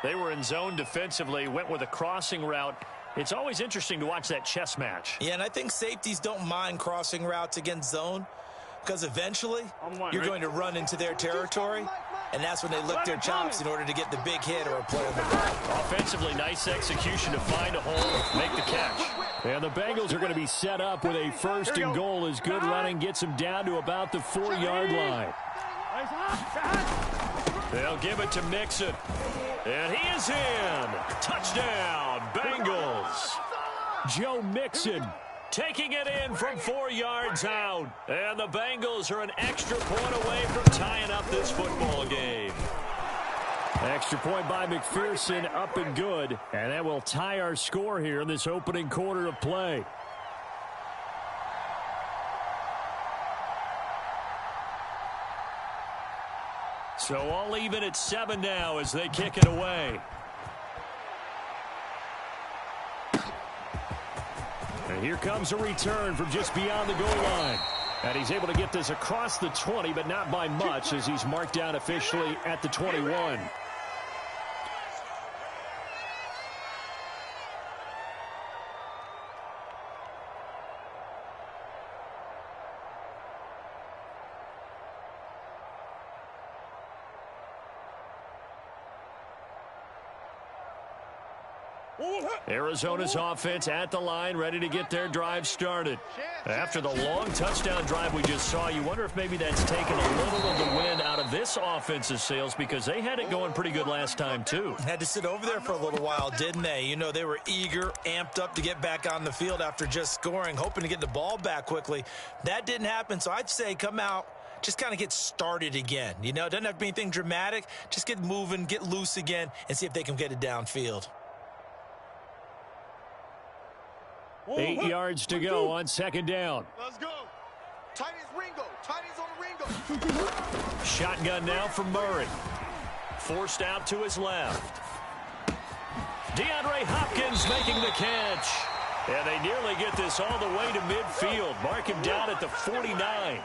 They were in zone defensively, went with a crossing route. It's always interesting to watch that chess match. Yeah, and I think safeties don't mind crossing routes against zone because eventually you're going to run into their territory, and that's when they lick their chops in order to get the big hit or a play on the ball. Offensively, nice execution to find a hole, make the catch. And the Bengals are going to be set up with a 1st and goal as good running gets them down to about the 4-yard line. They'll give it to Mixon. And he is in. Touchdown, Bengals. Joe Mixon taking it in from 4 yards out. And the Bengals are an extra point away from tying up this football game. Extra point by McPherson, up and good. And that will tie our score here in this opening quarter of play. So all even at 7 now as they kick it away. And here comes a return from just beyond the goal line. And he's able to get this across the 20, but not by much as he's marked down officially at the 21. Arizona's offense at the line, ready to get their drive started. After the long touchdown drive we just saw, you wonder if maybe that's taken a little of the wind out of this offense's sails because they had it going pretty good last time, too. Had to sit over there for a little while, didn't they? You know, they were eager, amped up to get back on the field after just scoring, hoping to get the ball back quickly. That didn't happen, so I'd say come out, just kind of get started again. You know, it doesn't have to be anything dramatic. Just get moving, get loose again, and see if they can get it downfield. 8 yards to go on 2nd down. Let's go. Tight as Ringo. Tight as on the Ringo. Shotgun now from Murray. Forced out to his left. DeAndre Hopkins making the catch. And they nearly get this all the way to midfield. Mark him down at the 49.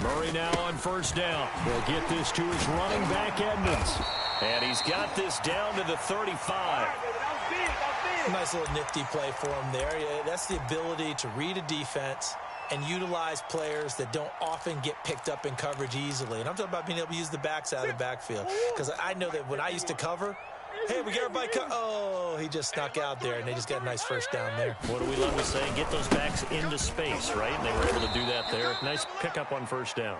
Murray now on 1st down. They'll get this to his running back, Edmonds. And he's got this down to the 35. Nice little nifty play for him there. Yeah, that's the ability to read a defense and utilize players that don't often get picked up in coverage easily. And I'm talking about being able to use the backside of the backfield. Because I know that when I used to cover, hey, we get everybody oh, he just snuck out there, and they just got a nice first down there. What do we love to say? Get those backs into space, right? And they were able to do that there. Nice pickup on first down.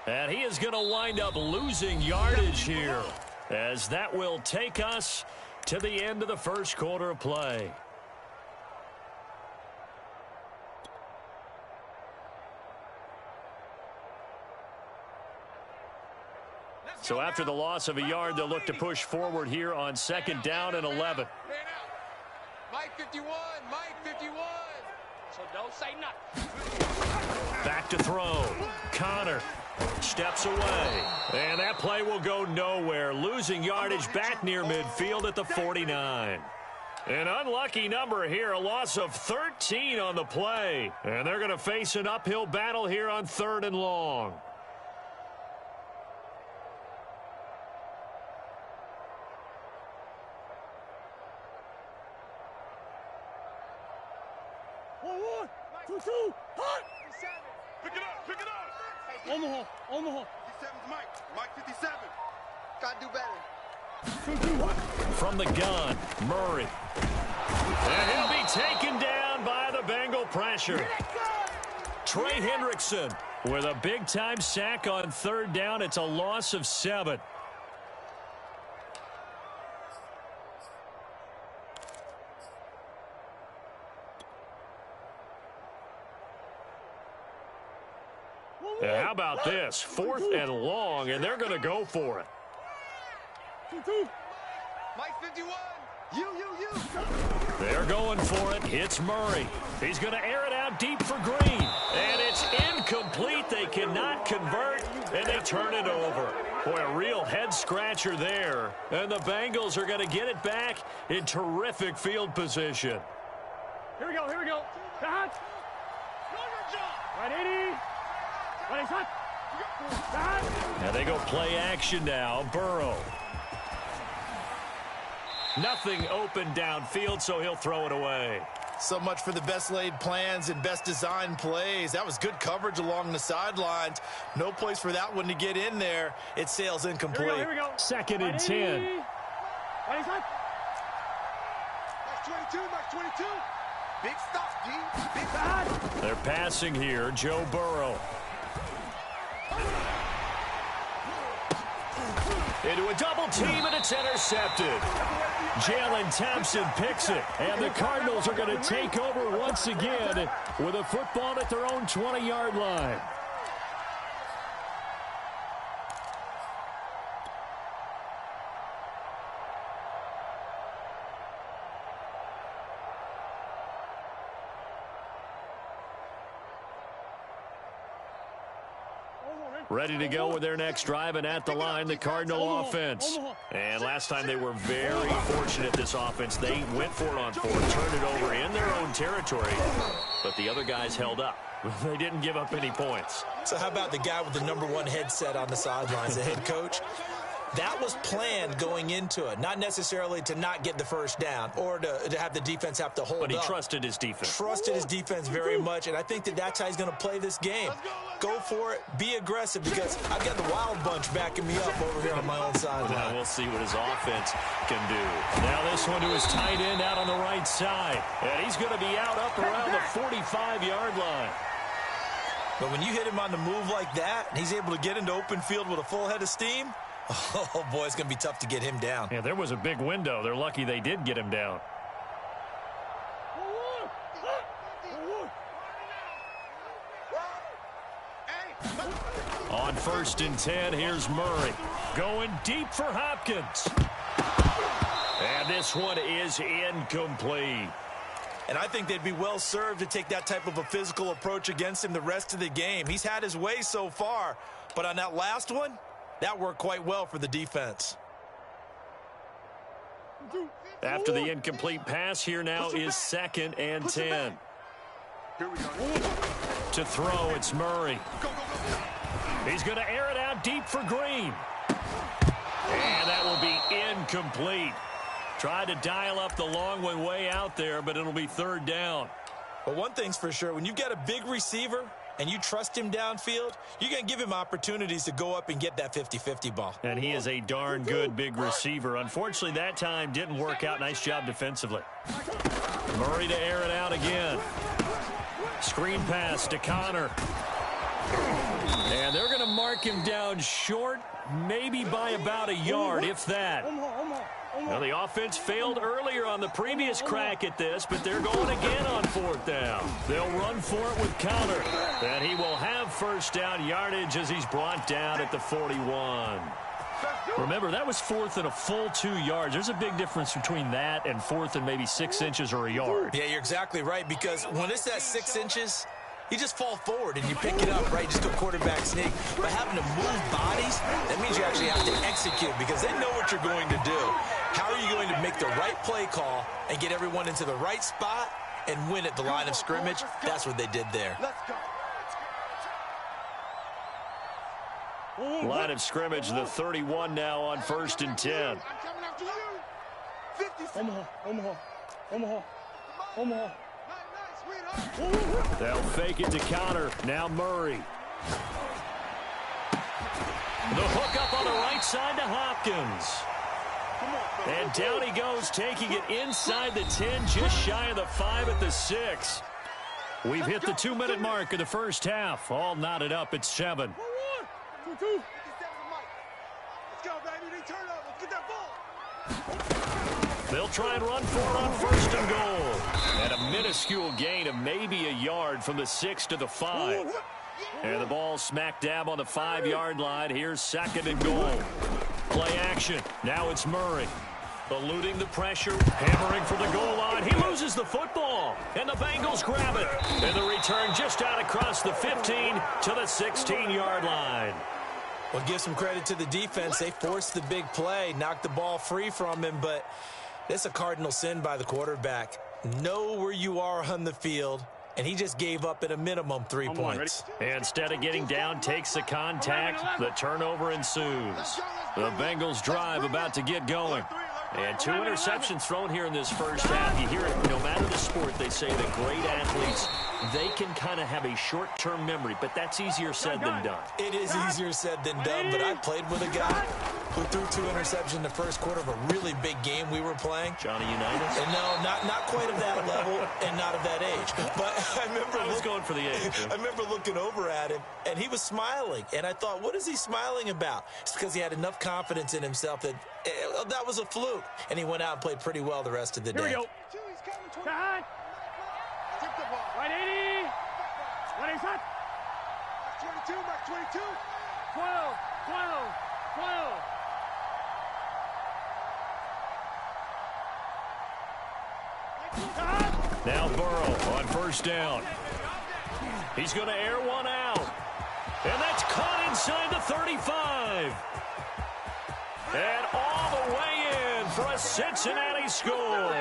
And he is going to wind up losing yardage here, as that will take us to the end of the first quarter of play. So after the loss of a yard, they'll look to push forward here on 2nd down and 11. Mike 51, Mike 51. So don't say nothing. Back to throw. Connor steps away. And that play will go nowhere. Losing yardage back near midfield at the 49. An unlucky number here. A loss of 13 on the play. And they're going to face an uphill battle here on 3rd and long. Hot! Pick it up, pick it up. Omaha. 57's Mike 57. Gotta do better. From the gun, Murray. And he'll be taken down by the Bengal pressure. Trey Hendrickson with a big-time sack on 3rd down. It's a loss of 7. How about this? 4th and long, and they're going to go for it. Mike 51. You. They're going for it. It's Murray. He's going to air it out deep for Green. And it's incomplete. They cannot convert, and they turn it over. Boy, a real head-scratcher there. And the Bengals are going to get it back in terrific field position. Here we go. Hot. Right, 80. Right, hot. And they go play action now. Burrow. Nothing open downfield, so he'll throw it away. So much for the best laid plans and best designed plays. That was good coverage along the sidelines. No place for that one to get in there. It sails incomplete. Here we go. 2nd and 10. Right, hot. Mike 22. Big stuff, G. Big stuff. They're passing here. Joe Burrow. Into a double team, and it's intercepted. Jalen Thompson picks it, and the Cardinals are going to take over once again with a football at their own 20-yard line. Ready to go with their next drive, and at the line, the Cardinal offense. And last time they were very fortunate, this offense. They went for it on 4, turned it over in their own territory, but the other guys held up. They didn't give up any points. So how about the guy with the #1 headset on the sidelines, the head coach? That was planned going into it, not necessarily to not get the first down or to have the defense have to hold up. But he trusted his defense. Trusted his defense very much, and I think that's how he's going to play this game. Go for it, be aggressive, because I've got the wild bunch backing me up over here on my own sideline. Now we'll see what his offense can do. Now this one to his tight end out on the right side. And he's going to be out up around the 45-yard line. But when you hit him on the move like that, and he's able to get into open field with a full head of steam, oh, boy, it's going to be tough to get him down. Yeah, there was a big window. They're lucky they did get him down. On 1st and 10, here's Murray. Going deep for Hopkins. And this one is incomplete. And I think they'd be well served to take that type of a physical approach against him the rest of the game. He's had his way so far, but on that last one, that worked quite well for the defense. After the incomplete pass, here now is 2nd and 10. Here we go. To throw, it's Murray. He's going to air it out deep for Green. And that will be incomplete. Tried to dial up the long one way out there, but it'll be third down. But one thing's for sure, when you've got a big receiver and you trust him downfield, you're going to give him opportunities to go up and get that 50-50 ball. And he is a darn good big receiver. Unfortunately, that time didn't work out. Nice job defensively. Murray to air it out again. Screen pass to Connor. And they're going to mark him down short, maybe by about a yard, if that. Well, the offense failed earlier on the previous crack at this, but they're going again on fourth down. They'll run for it with Connor. And he will have first down yardage as he's brought down at the 41. Remember, that was fourth and a full 2 yards. There's a big difference between that and fourth and maybe 6 inches or a yard. Yeah, you're exactly right, because when it's at 6 inches, you just fall forward and you pick it up, right? Just go quarterback sneak. But having to move bodies, that means you actually have to execute because they know what you're going to do. How are you going to make the right play call and get everyone into the right spot and win at the line of scrimmage? That's what they did there. Line of scrimmage, the 31 now on 1st and 10. Omaha. They'll fake it to Connor. Now Murray. The hook up on the right side to Hopkins. And down he goes, taking it inside the 10, just shy of the 5 at the 6. We've hit the 2-minute mark of the first half. All knotted up at 7. 2-2. Let's go, baby. They turn up. Let's get that ball. They'll try and run for it on 1st and goal. And a minuscule gain of maybe a yard from the 6 to the 5. And the ball smack dab on the 5-yard line. Here's 2nd and goal. Play action. Now it's Murray. Eluding the pressure, hammering for the goal line. He loses the football, and the Bengals grab it. And the return just out across the 15 to the 16-yard line. Well, give some credit to the defense. They forced the big play, knocked the ball free from him, but it's a cardinal sin by the quarterback. Know where you are on the field, and he just gave up at a minimum 3 points. Instead of getting down, takes the contact. The turnover ensues. The Bengals drive about to get going. And 2 interceptions thrown here in this first half. You hear it, no matter the sport, they say that great athletes, they can kind of have a short-term memory, but that's easier said than done. It is easier said than done, but I played with a guy who threw 2 interceptions in the first quarter of a really big game we were playing. Johnny Unitas? And no, not quite of that level and not of that age. But I was going for the age. I remember looking over at him, and he was smiling. And I thought, what is he smiling about? It's because he had enough confidence in himself that that was a fluke. And he went out and played pretty well the rest of the day. Here we go. Cut. Right 80. Right hot. 22, Mark 22. 12. Now Burrow on 1st down. He's going to air one out. And that's caught inside the 35. And all the way in for a Cincinnati score.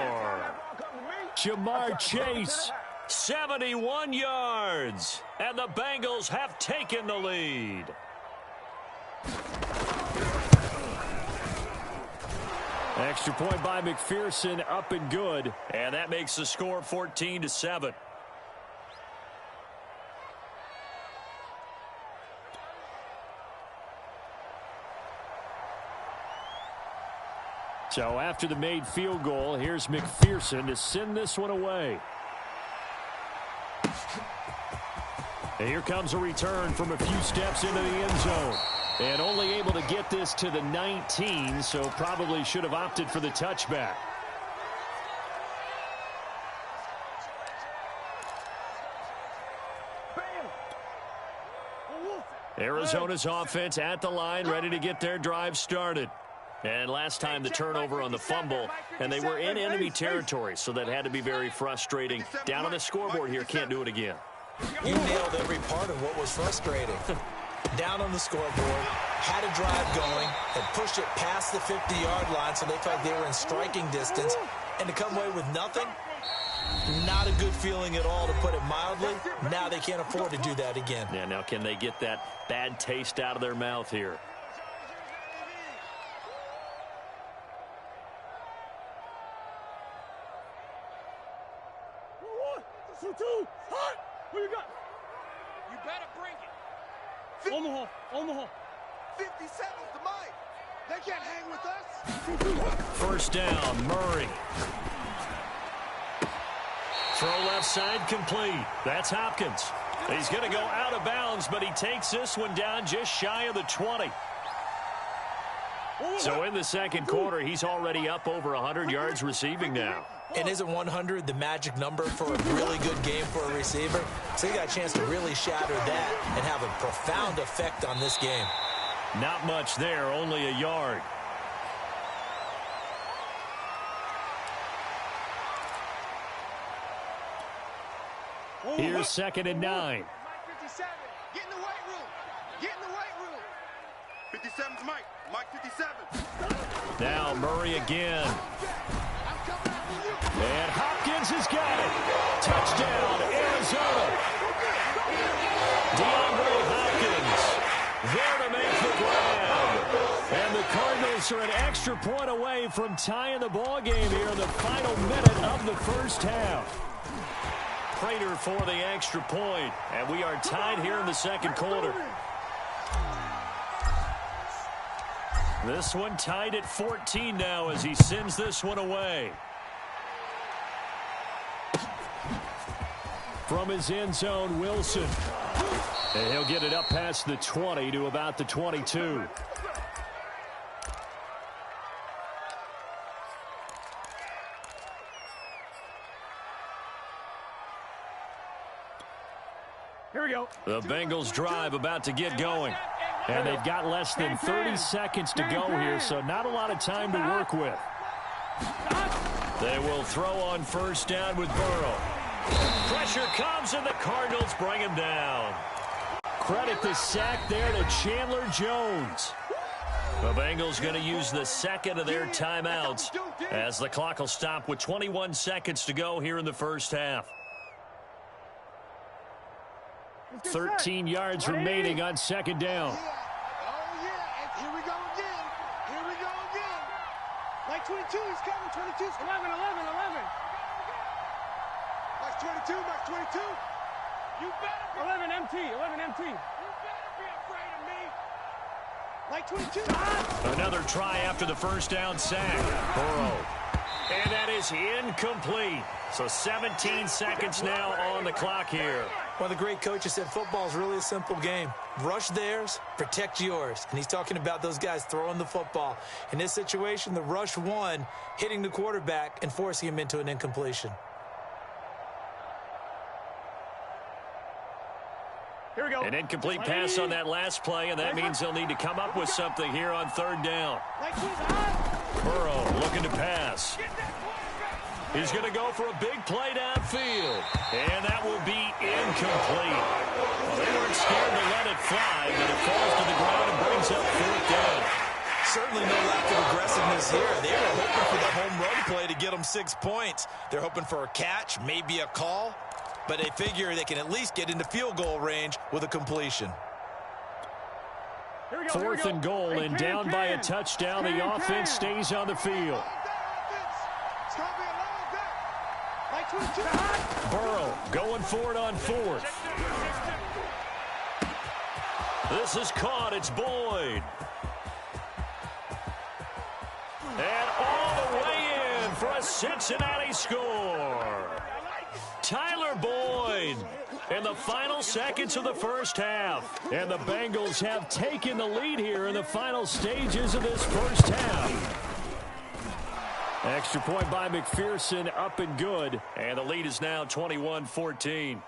Jamar Chase, 71 yards. And the Bengals have taken the lead. Extra point by McPherson, up and good. And that makes the score 14-7. So after the made field goal, here's McPherson to send this one away. And here comes a return from a few steps into the end zone. And only able to get this to the 19, so probably should have opted for the touchback. Arizona's offense at the line, ready to get their drive started. And last time the turnover on the fumble, and they were in enemy territory, so that had to be very frustrating. Down on the scoreboard here, can't do it again. You nailed every part of what was frustrating. Down on the scoreboard, had a drive going, and pushed it past the 50-yard line so they felt like they were in striking distance, and to come away with nothing, not a good feeling at all, to put it mildly. Now they can't afford to do that again. Yeah, now can they get that bad taste out of their mouth here? 2-2. Hot. Who you got? You better bring it. Omaha. 57's the mic. They can't hang with us. First down, Murray. Throw left side complete. That's Hopkins. He's going to go out of bounds, but he takes this one down just shy of the 20. So in the second quarter, he's already up over 100 yards receiving now. And isn't 100 the magic number for a really good game for a receiver? So he got a chance to really shatter that and have a profound effect on this game. Not much there, only a yard. Here's 2nd and 9. Mike 57. Get in the weight room. Get in the weight room. 57's Mike. Mike 57. Now Murray again. I'm coming after you. And Hopkins has got it. Touchdown, Arizona. DeAndre Hopkins there to make the grab. And the Cardinals are an extra point away from tying the ball game here in the final minute of the first half. Prater for the extra point, and we are tied here in the second quarter. This one tied at 14 now as he sends this one away. From his end zone, Wilson. And he'll get it up past the 20 to about the 22. Here we go. The Bengals drive about to get going. And they've got less than 30 seconds to go here, so not a lot of time to work with. They will throw on first down with Burrow. Pressure comes, and the Cardinals bring him down. Credit the sack there to Chandler Jones. The Bengals going to use the second of their timeouts as the clock will stop with 21 seconds to go here in the first half. 13 yards remaining on second down. Oh, yeah. And here we go again. Here we go again. Mike 22, he's coming. 22's coming. 11. Mike 22, Mike 22. You better be 11 MT. You better be afraid of me. Mike 22. Another try after the first down sack. Burrow. And that is incomplete. So 17 seconds now on the clock here. One of the great coaches said football is really a simple game. Rush theirs, protect yours. And he's talking about those guys throwing the football. In this situation, the rush won, hitting the quarterback and forcing him into an incompletion. Here we go. An incomplete pass on that last play, and that means they'll need to come up with something here on third down. Burrow looking to pass. He's going to go for a big play downfield. And that will be incomplete. Well, they weren't scared to let it fly, but it falls to the ground and brings up fourth down. Certainly no lack of aggressiveness here. They were hoping for the home run play to get them 6 points. They're hoping for a catch, maybe a call. But they figure they can at least get into field goal range with a completion. Here we go. Fourth and goal, and down by a touchdown. The offense stays on the field. It's going to be a long day. Mike 22. Burrow going for it on fourth. This is caught. It's Boyd. And all the way in for a Cincinnati score. Tyler Boyd in the final seconds of the first half. And the Bengals have taken the lead here in the final stages of this first half. Extra point by McPherson, up and good. And the lead is now 21-14.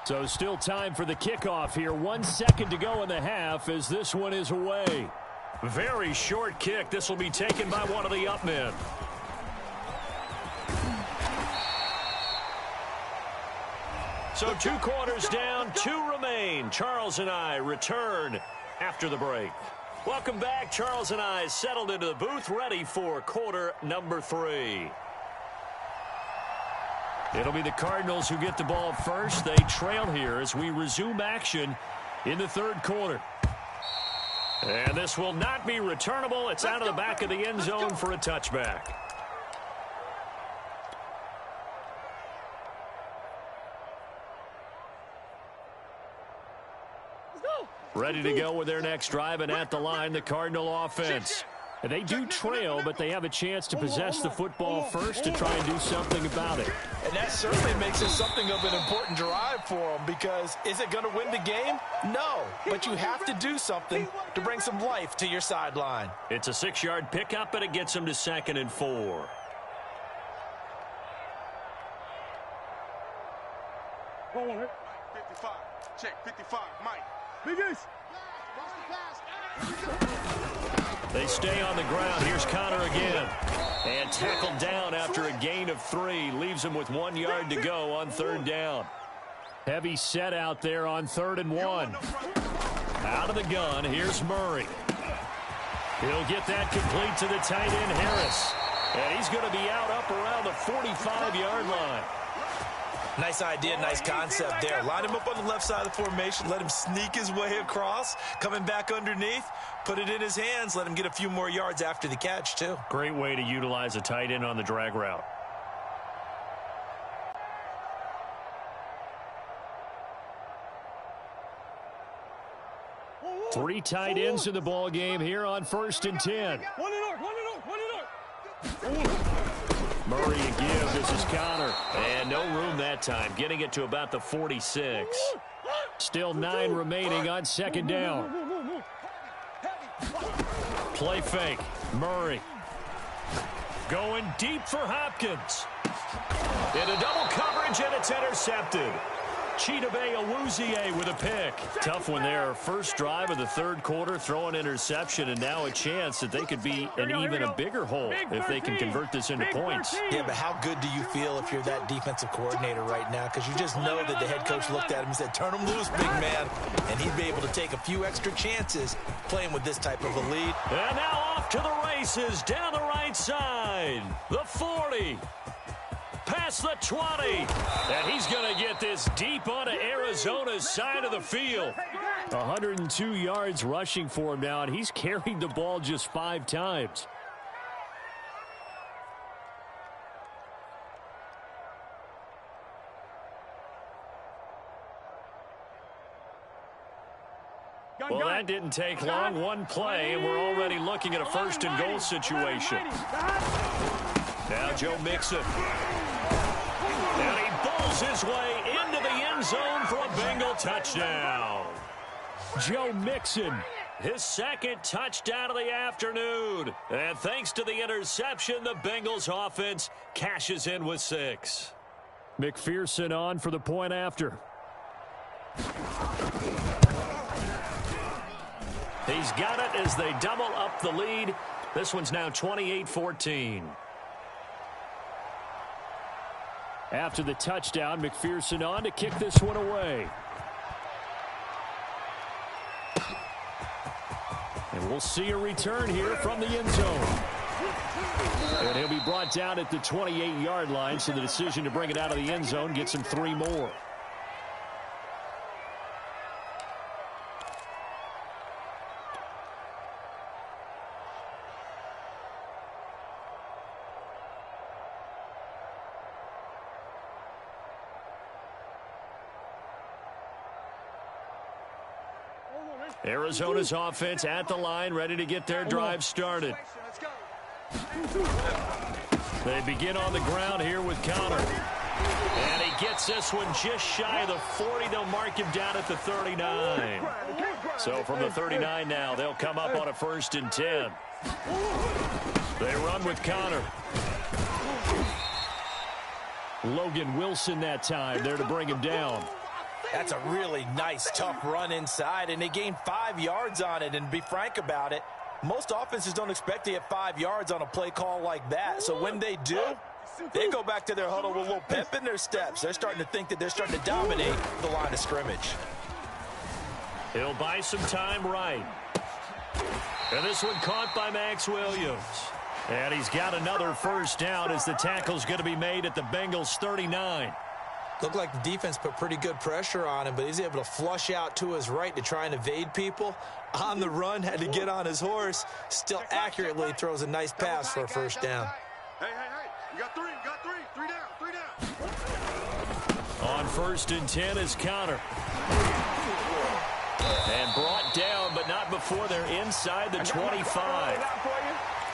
So still time for the kickoff here. 1 second to go in the half as this one is away. Very short kick. This will be taken by one of the up men. So 2 quarters down, 2 remain. Charles and I return after the break. Welcome back. Charles and I settled into the booth, ready for quarter number 3. It'll be the Cardinals who get the ball first. They trail here as we resume action in the third quarter. And this will not be returnable. It's out of the back of the end zone for a touchback. Ready to go with their next drive, and at the line, the Cardinal offense. They do trail, but they have a chance to possess the football first to try and do something about it. And that certainly makes it something of an important drive for them, because is it going to win the game? No, but you have to do something to bring some life to your sideline. It's a 6-yard pickup, and it gets them to 2nd and 4. Hold on. 55. Check 55. Mike. Biggest. They stay on the ground. Here's Connor again. And tackled down after a gain of 3. Leaves him with 1 yard to go on 3rd down. Heavy set out there on 3rd and 1. Out of the gun, here's Murray. He'll get that complete to the tight end, Harris. And he's going to be out up around the 45-yard line. Nice idea, nice concept there. Line him up on the left side of the formation. Let him sneak his way across. Coming back underneath. Put it in his hands. Let him get a few more yards after the catch, too. Great way to utilize a tight end on the drag route. Three tight ends in the ball game here on 1st and 10. One and Murray and give. This is Connor. And no room that time. Getting it to about the 46. Still 9 remaining on 2nd down. Play fake. Murray. Going deep for Hopkins. Into double coverage, and it's intercepted. Chidobe Awuzie with a pick. Tough one there. First drive of the 3rd quarter, throw an interception, and now a chance that they could be in even a bigger hole if they can convert this into points. Yeah, but how good do you feel if you're that defensive coordinator right now? Because you just know that the head coach looked at him and said, turn him loose, big man. And he'd be able to take a few extra chances playing with this type of a lead. And now off to the races down the right side. The 40. Past the 20. And he's going to get this deep onto Arizona's side of the field. 102 yards rushing for him now, and he's carried the ball just 5 times. Well, that didn't take long. One play, and we're already looking at a 1st and goal situation. Now Joe Mixon. And he bowls his way into the end zone for a Bengal touchdown. Joe Mixon, his 2nd touchdown of the afternoon. And thanks to the interception, the Bengals offense cashes in with 6. McPherson on for the point after. He's got it as they double up the lead. This one's now 28-14. After the touchdown, McPherson on to kick this one away. And we'll see a return here from the end zone. And he'll be brought down at the 28-yard line, so the decision to bring it out of the end zone gets him 3 more. Arizona's offense at the line, ready to get their drive started. They begin on the ground here with Connor. And he gets this one just shy of the 40. They'll mark him down at the 39. So from the 39 now, they'll come up on a 1st and 10. They run with Connor. Logan Wilson that time there to bring him down. That's a really nice, tough run inside, and they gained 5 yards on it. And to be frank about it, most offenses don't expect to get 5 yards on a play call like that. So when they do, they go back to their huddle with a little pep in their steps. They're starting to think that they're starting to dominate the line of scrimmage. He'll buy some time right. And this one caught by Max Williams. And he's got another 1st down as the tackle's going to be made at the Bengals 39. Looked like the defense put pretty good pressure on him, but he's able to flush out to his right to try and evade people. On the run, had to get on his horse. Still accurately throws a nice pass for a first down. Hey, you got three. Three down. On 1st and 10 is Connor. And brought down, but not before they're inside the 25.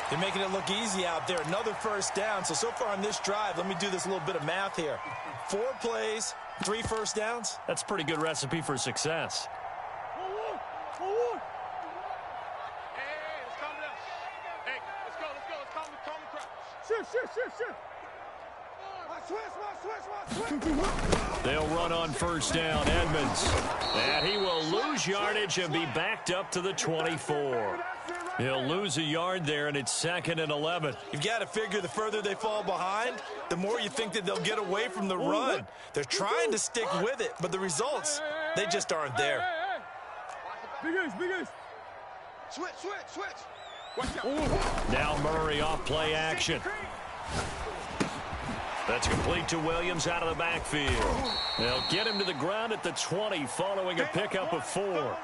They're making it look easy out there. Another first down. So far on this drive, let me do this little bit of math here. 4 plays, 3 first downs. That's a pretty good recipe for success. Hey, let's calm down. Hey, let's go. Let's calm the crowd. Shoot. Switch. They'll run on 1st down, Edmonds. And he will lose yardage and be backed up to the 24. He'll lose a yard there, and it's 2nd and 11. You've got to figure the further they fall behind, the more you think that they'll get away from the run. They're trying to stick with it, but the results, they just aren't there. Big ace. Switch. Watch out. Now Murray off play action. That's complete to Williams out of the backfield. They'll get him to the ground at the 20 following a pickup of 4.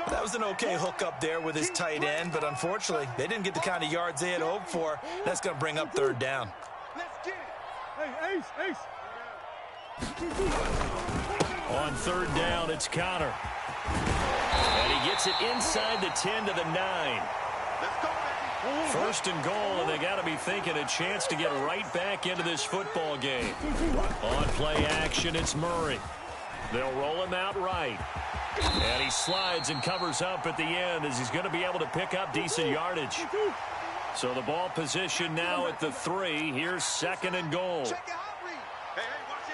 That was an okay hookup there with his tight end, but unfortunately, they didn't get the kind of yards they had hoped for. That's going to bring up 3rd down. Let's get it. Hey, ace. On 3rd down, it's Connor. And he gets it inside the 10 to the 9. Let's go, baby. 1st and goal, and they got to be thinking a chance to get right back into this football game. On play action, it's Murray. They'll roll him out right. And he slides and covers up at the end as he's going to be able to pick up decent yardage. So the ball position now at the 3. Here's 2nd and goal. Check it out, Reed. Hey, watch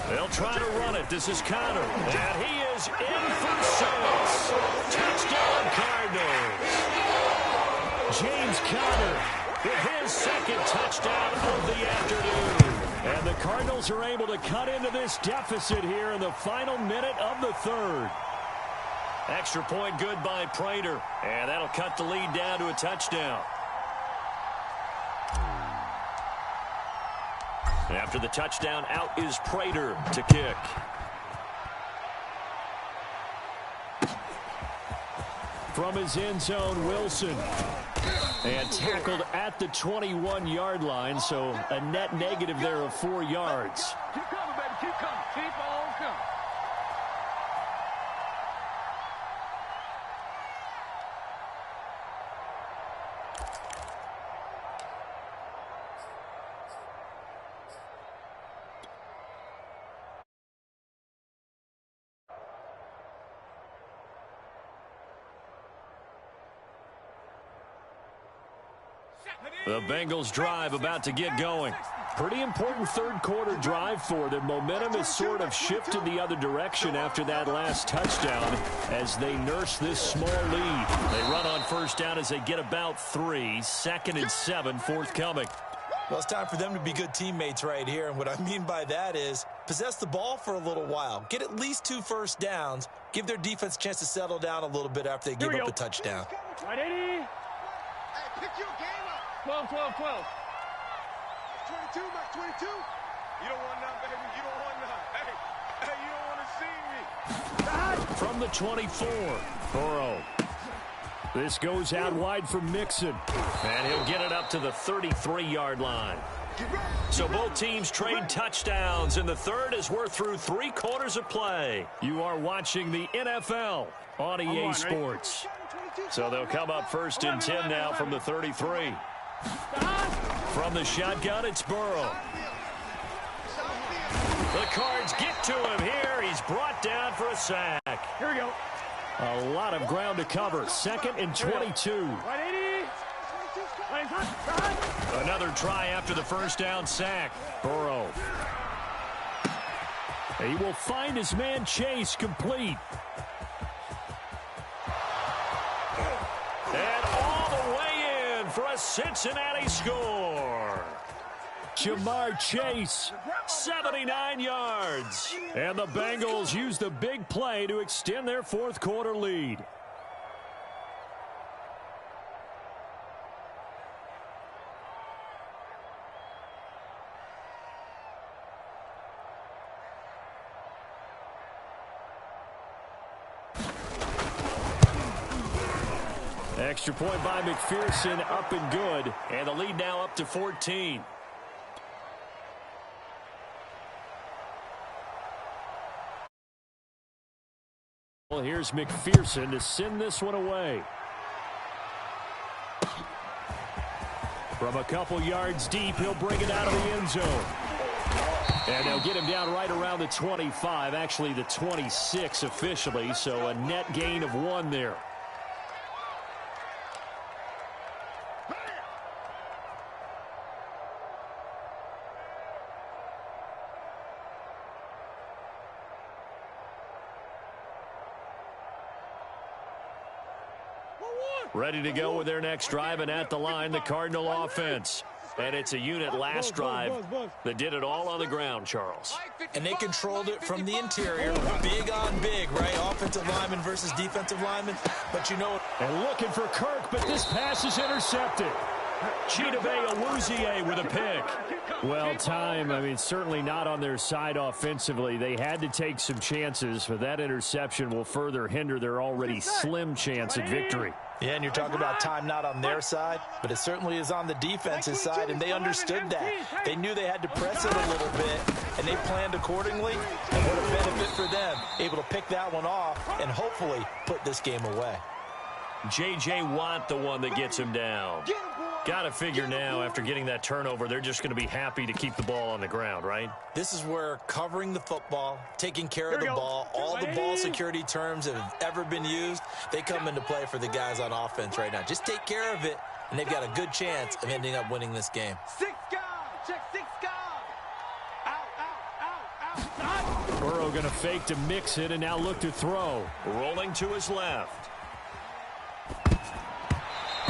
it. They'll try to run it. This is Connor. And he is in for 6. Touchdown, Cardinals. James Conner with his 2nd touchdown of the afternoon. And the Cardinals are able to cut into this deficit here in the final minute of the 3rd. Extra point good by Prater. And that'll cut the lead down to a touchdown. After the touchdown, out is Prater to kick. From his end zone, Wilson. And tackled at the 21-yard line, so a net negative there of 4 yards. Keep coming, baby. Keep coming. Keep on coming. The Bengals drive about to get going. Pretty important 3rd quarter drive for them. Momentum has sort of shifted the other direction after that last touchdown as they nurse this small lead. They run on 1st down as they get about 3. 2nd and 7 forthcoming. Well, it's time for them to be good teammates right here, and what I mean by that is possess the ball for a little while. Get at least 2 first downs. Give their defense a chance to settle down a little bit after they give up a touchdown. Right, 80. Hey, pick your game up. 12. 22, Mike, 22. You don't want none, baby. You don't want none. Hey, you don't want to see me. From the 24, Burrow. This goes out wide for Mixon. And he'll get it up to the 33-yard line. So both teams trade touchdowns in the 3rd as we're through 3 quarters of play. You are watching the NFL on EA Sports. So they'll come up 1st and 10 now from the 33. From the shotgun, it's Burrow. The Cards get to him here. He's brought down for a sack. Here we go. A lot of ground to cover. 2nd and 22. Right, 80. Another try after the 1st down sack. Burrow. He will find his man Chase complete. And all the way in for a Cincinnati score. Jamar Chase, 79 yards. And the Bengals use the big play to extend their 4th quarter lead. Extra point by McPherson, up and good. And the lead now up to 14. Well, here's McPherson to send this one away. From a couple yards deep, he'll bring it out of the end zone. And they'll get him down right around the 25, actually the 26 officially, so a net gain of 1 there. Ready to go with their next drive, and at the line, the Cardinal offense. And it's a unit last drive that did it all on the ground, Charles. And they controlled it from the interior. Big on big, right? Offensive lineman versus defensive lineman. But you know... And looking for Kirk, but this pass is intercepted. Chidobe Awuzie with a pick. Well, certainly not on their side offensively. They had to take some chances, but that interception will further hinder their already slim chance at victory. Yeah, and you're talking about time not on their side, but it certainly is on the defense's side, and they understood that. They knew they had to press it a little bit, and they planned accordingly, and what a benefit for them, able to pick that one off and hopefully put this game away. J.J. Watt, the one that gets him down. Got to figure now, after getting that turnover, they're just going to be happy to keep the ball on the ground, right? This is where covering the football, taking care of the ball, all the ball security terms that have ever been used, they come into play for the guys on offense right now. Just take care of it, and they've got a good chance of ending up winning this game. 6 guys. Check 6 guys. Out. Burrow going to fake to mix it, and now look to throw. Rolling to his left.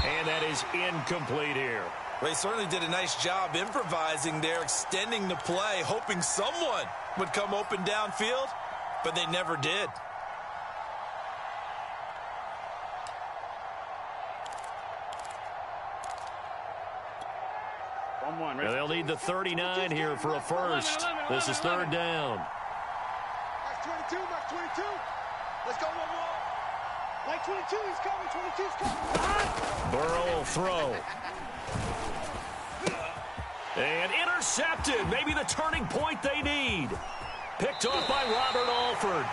And that is incomplete here. They certainly did a nice job improvising there, extending the play, hoping someone would come open downfield, but they never did. Now they'll need the 39 here for a first. This is third down. Max 22, Max 22. Let's go 1 more. Like 22, he's coming, 22's coming. Burrow will throw. And intercepted. Maybe the turning point they need. Picked off by Robert Alford.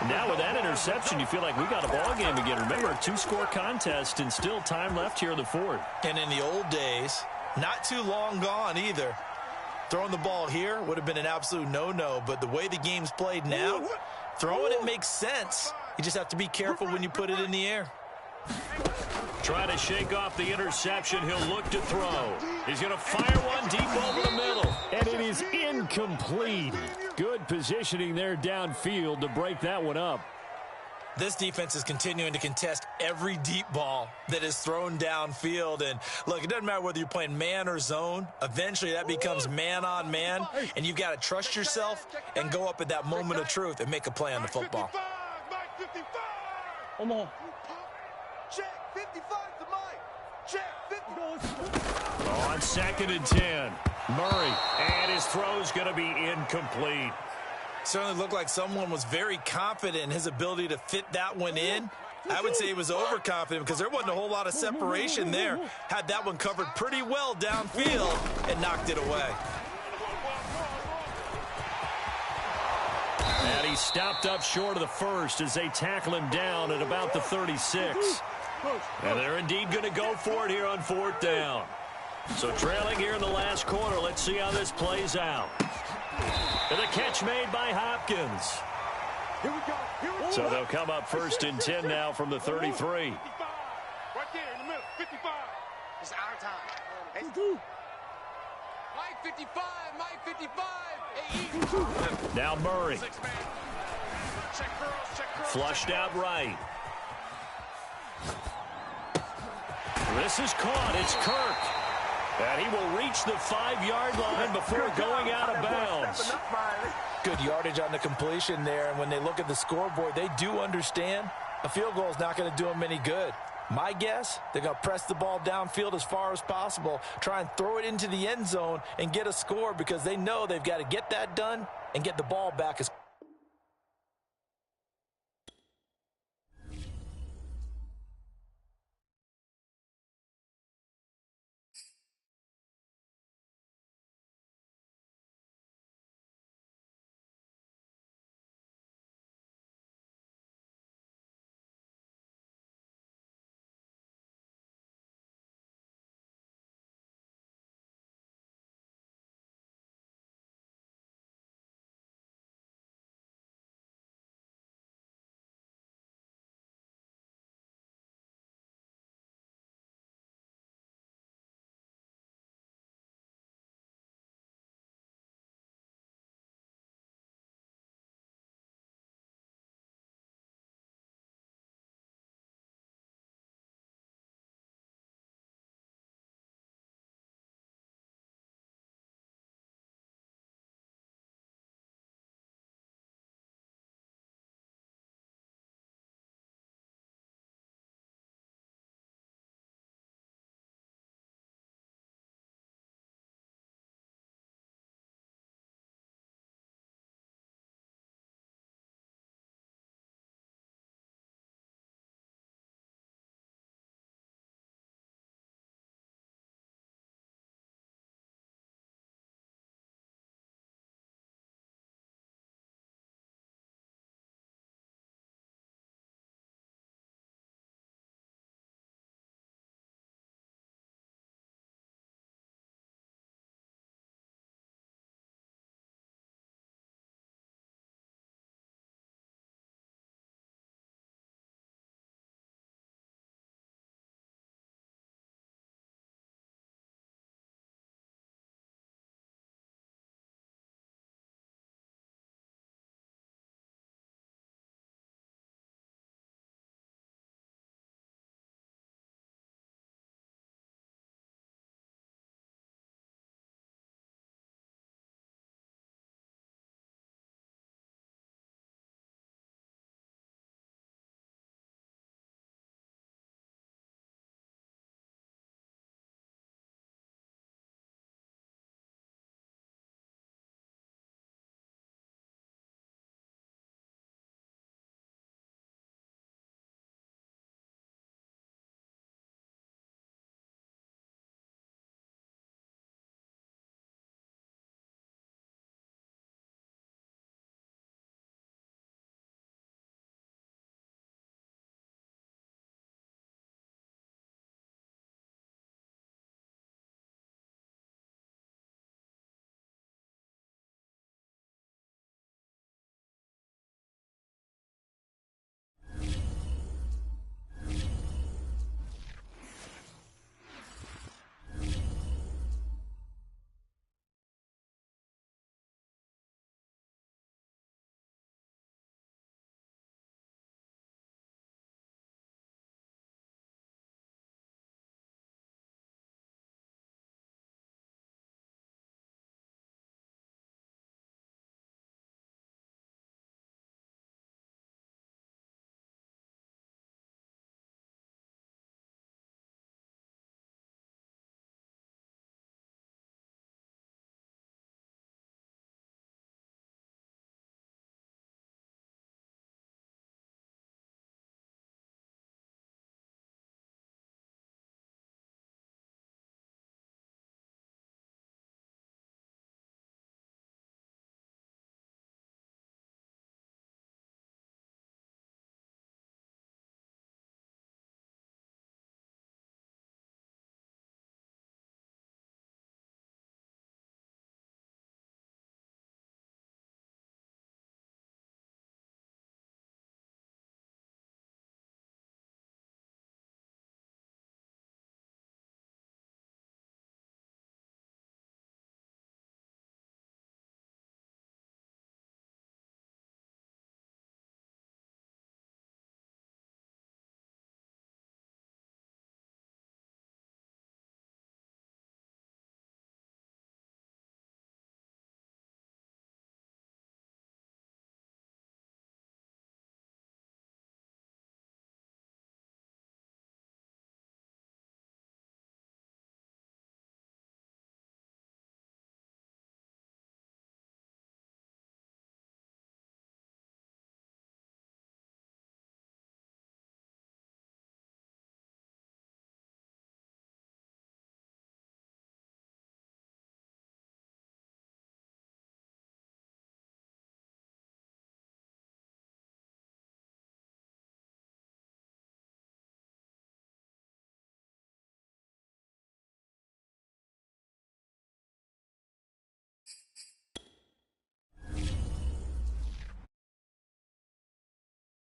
Now with that interception, you feel like we got a ball game again. Remember, a 2-score contest and still time left here in the fourth. And in the old days, not too long gone either, throwing the ball here would have been an absolute no-no. But the way the game's played now, throwing it makes sense. You just have to be careful when you put it in the air. Trying to shake off the interception. He'll look to throw. He's going to fire one deep over the middle. And it is incomplete. Good positioning there downfield to break that one up. This defense is continuing to contest every deep ball that is thrown downfield. And look, it doesn't matter whether you're playing man or zone. Eventually that becomes man on man. And you've got to trust yourself and go up at that moment of truth and make a play on the football. 55. Omaha. Check 55 to Mike. Check 50. On 2nd and 10. Murray. And his throw's going to be incomplete. Certainly looked like someone was very confident in his ability to fit that one in. I would say he was overconfident because there wasn't a whole lot of separation there. Had that one covered pretty well downfield and knocked it away. And he stopped up short of the first as they tackle him down at about the 36. And they're indeed going to go for it here on 4th down. So trailing here in the last quarter, let's see how this plays out. And the catch made by Hopkins. Here we go. So they'll come up 1st and 10 now from the 33. 55. Right there in the middle. 55. It's our time. Hey, Mike 55. Mike 55. Hey, now Murray. 6 man. Check girls. Check girls. Flushed out right. This is caught. It's Kirk. And he will reach the 5-yard line before going out of bounds. Good yardage on the completion there. And when they look at the scoreboard, they do understand a field goal is not going to do them any good. My guess, they're going to press the ball downfield as far as possible, try and throw it into the end zone and get a score because they know they've got to get that done and get the ball back as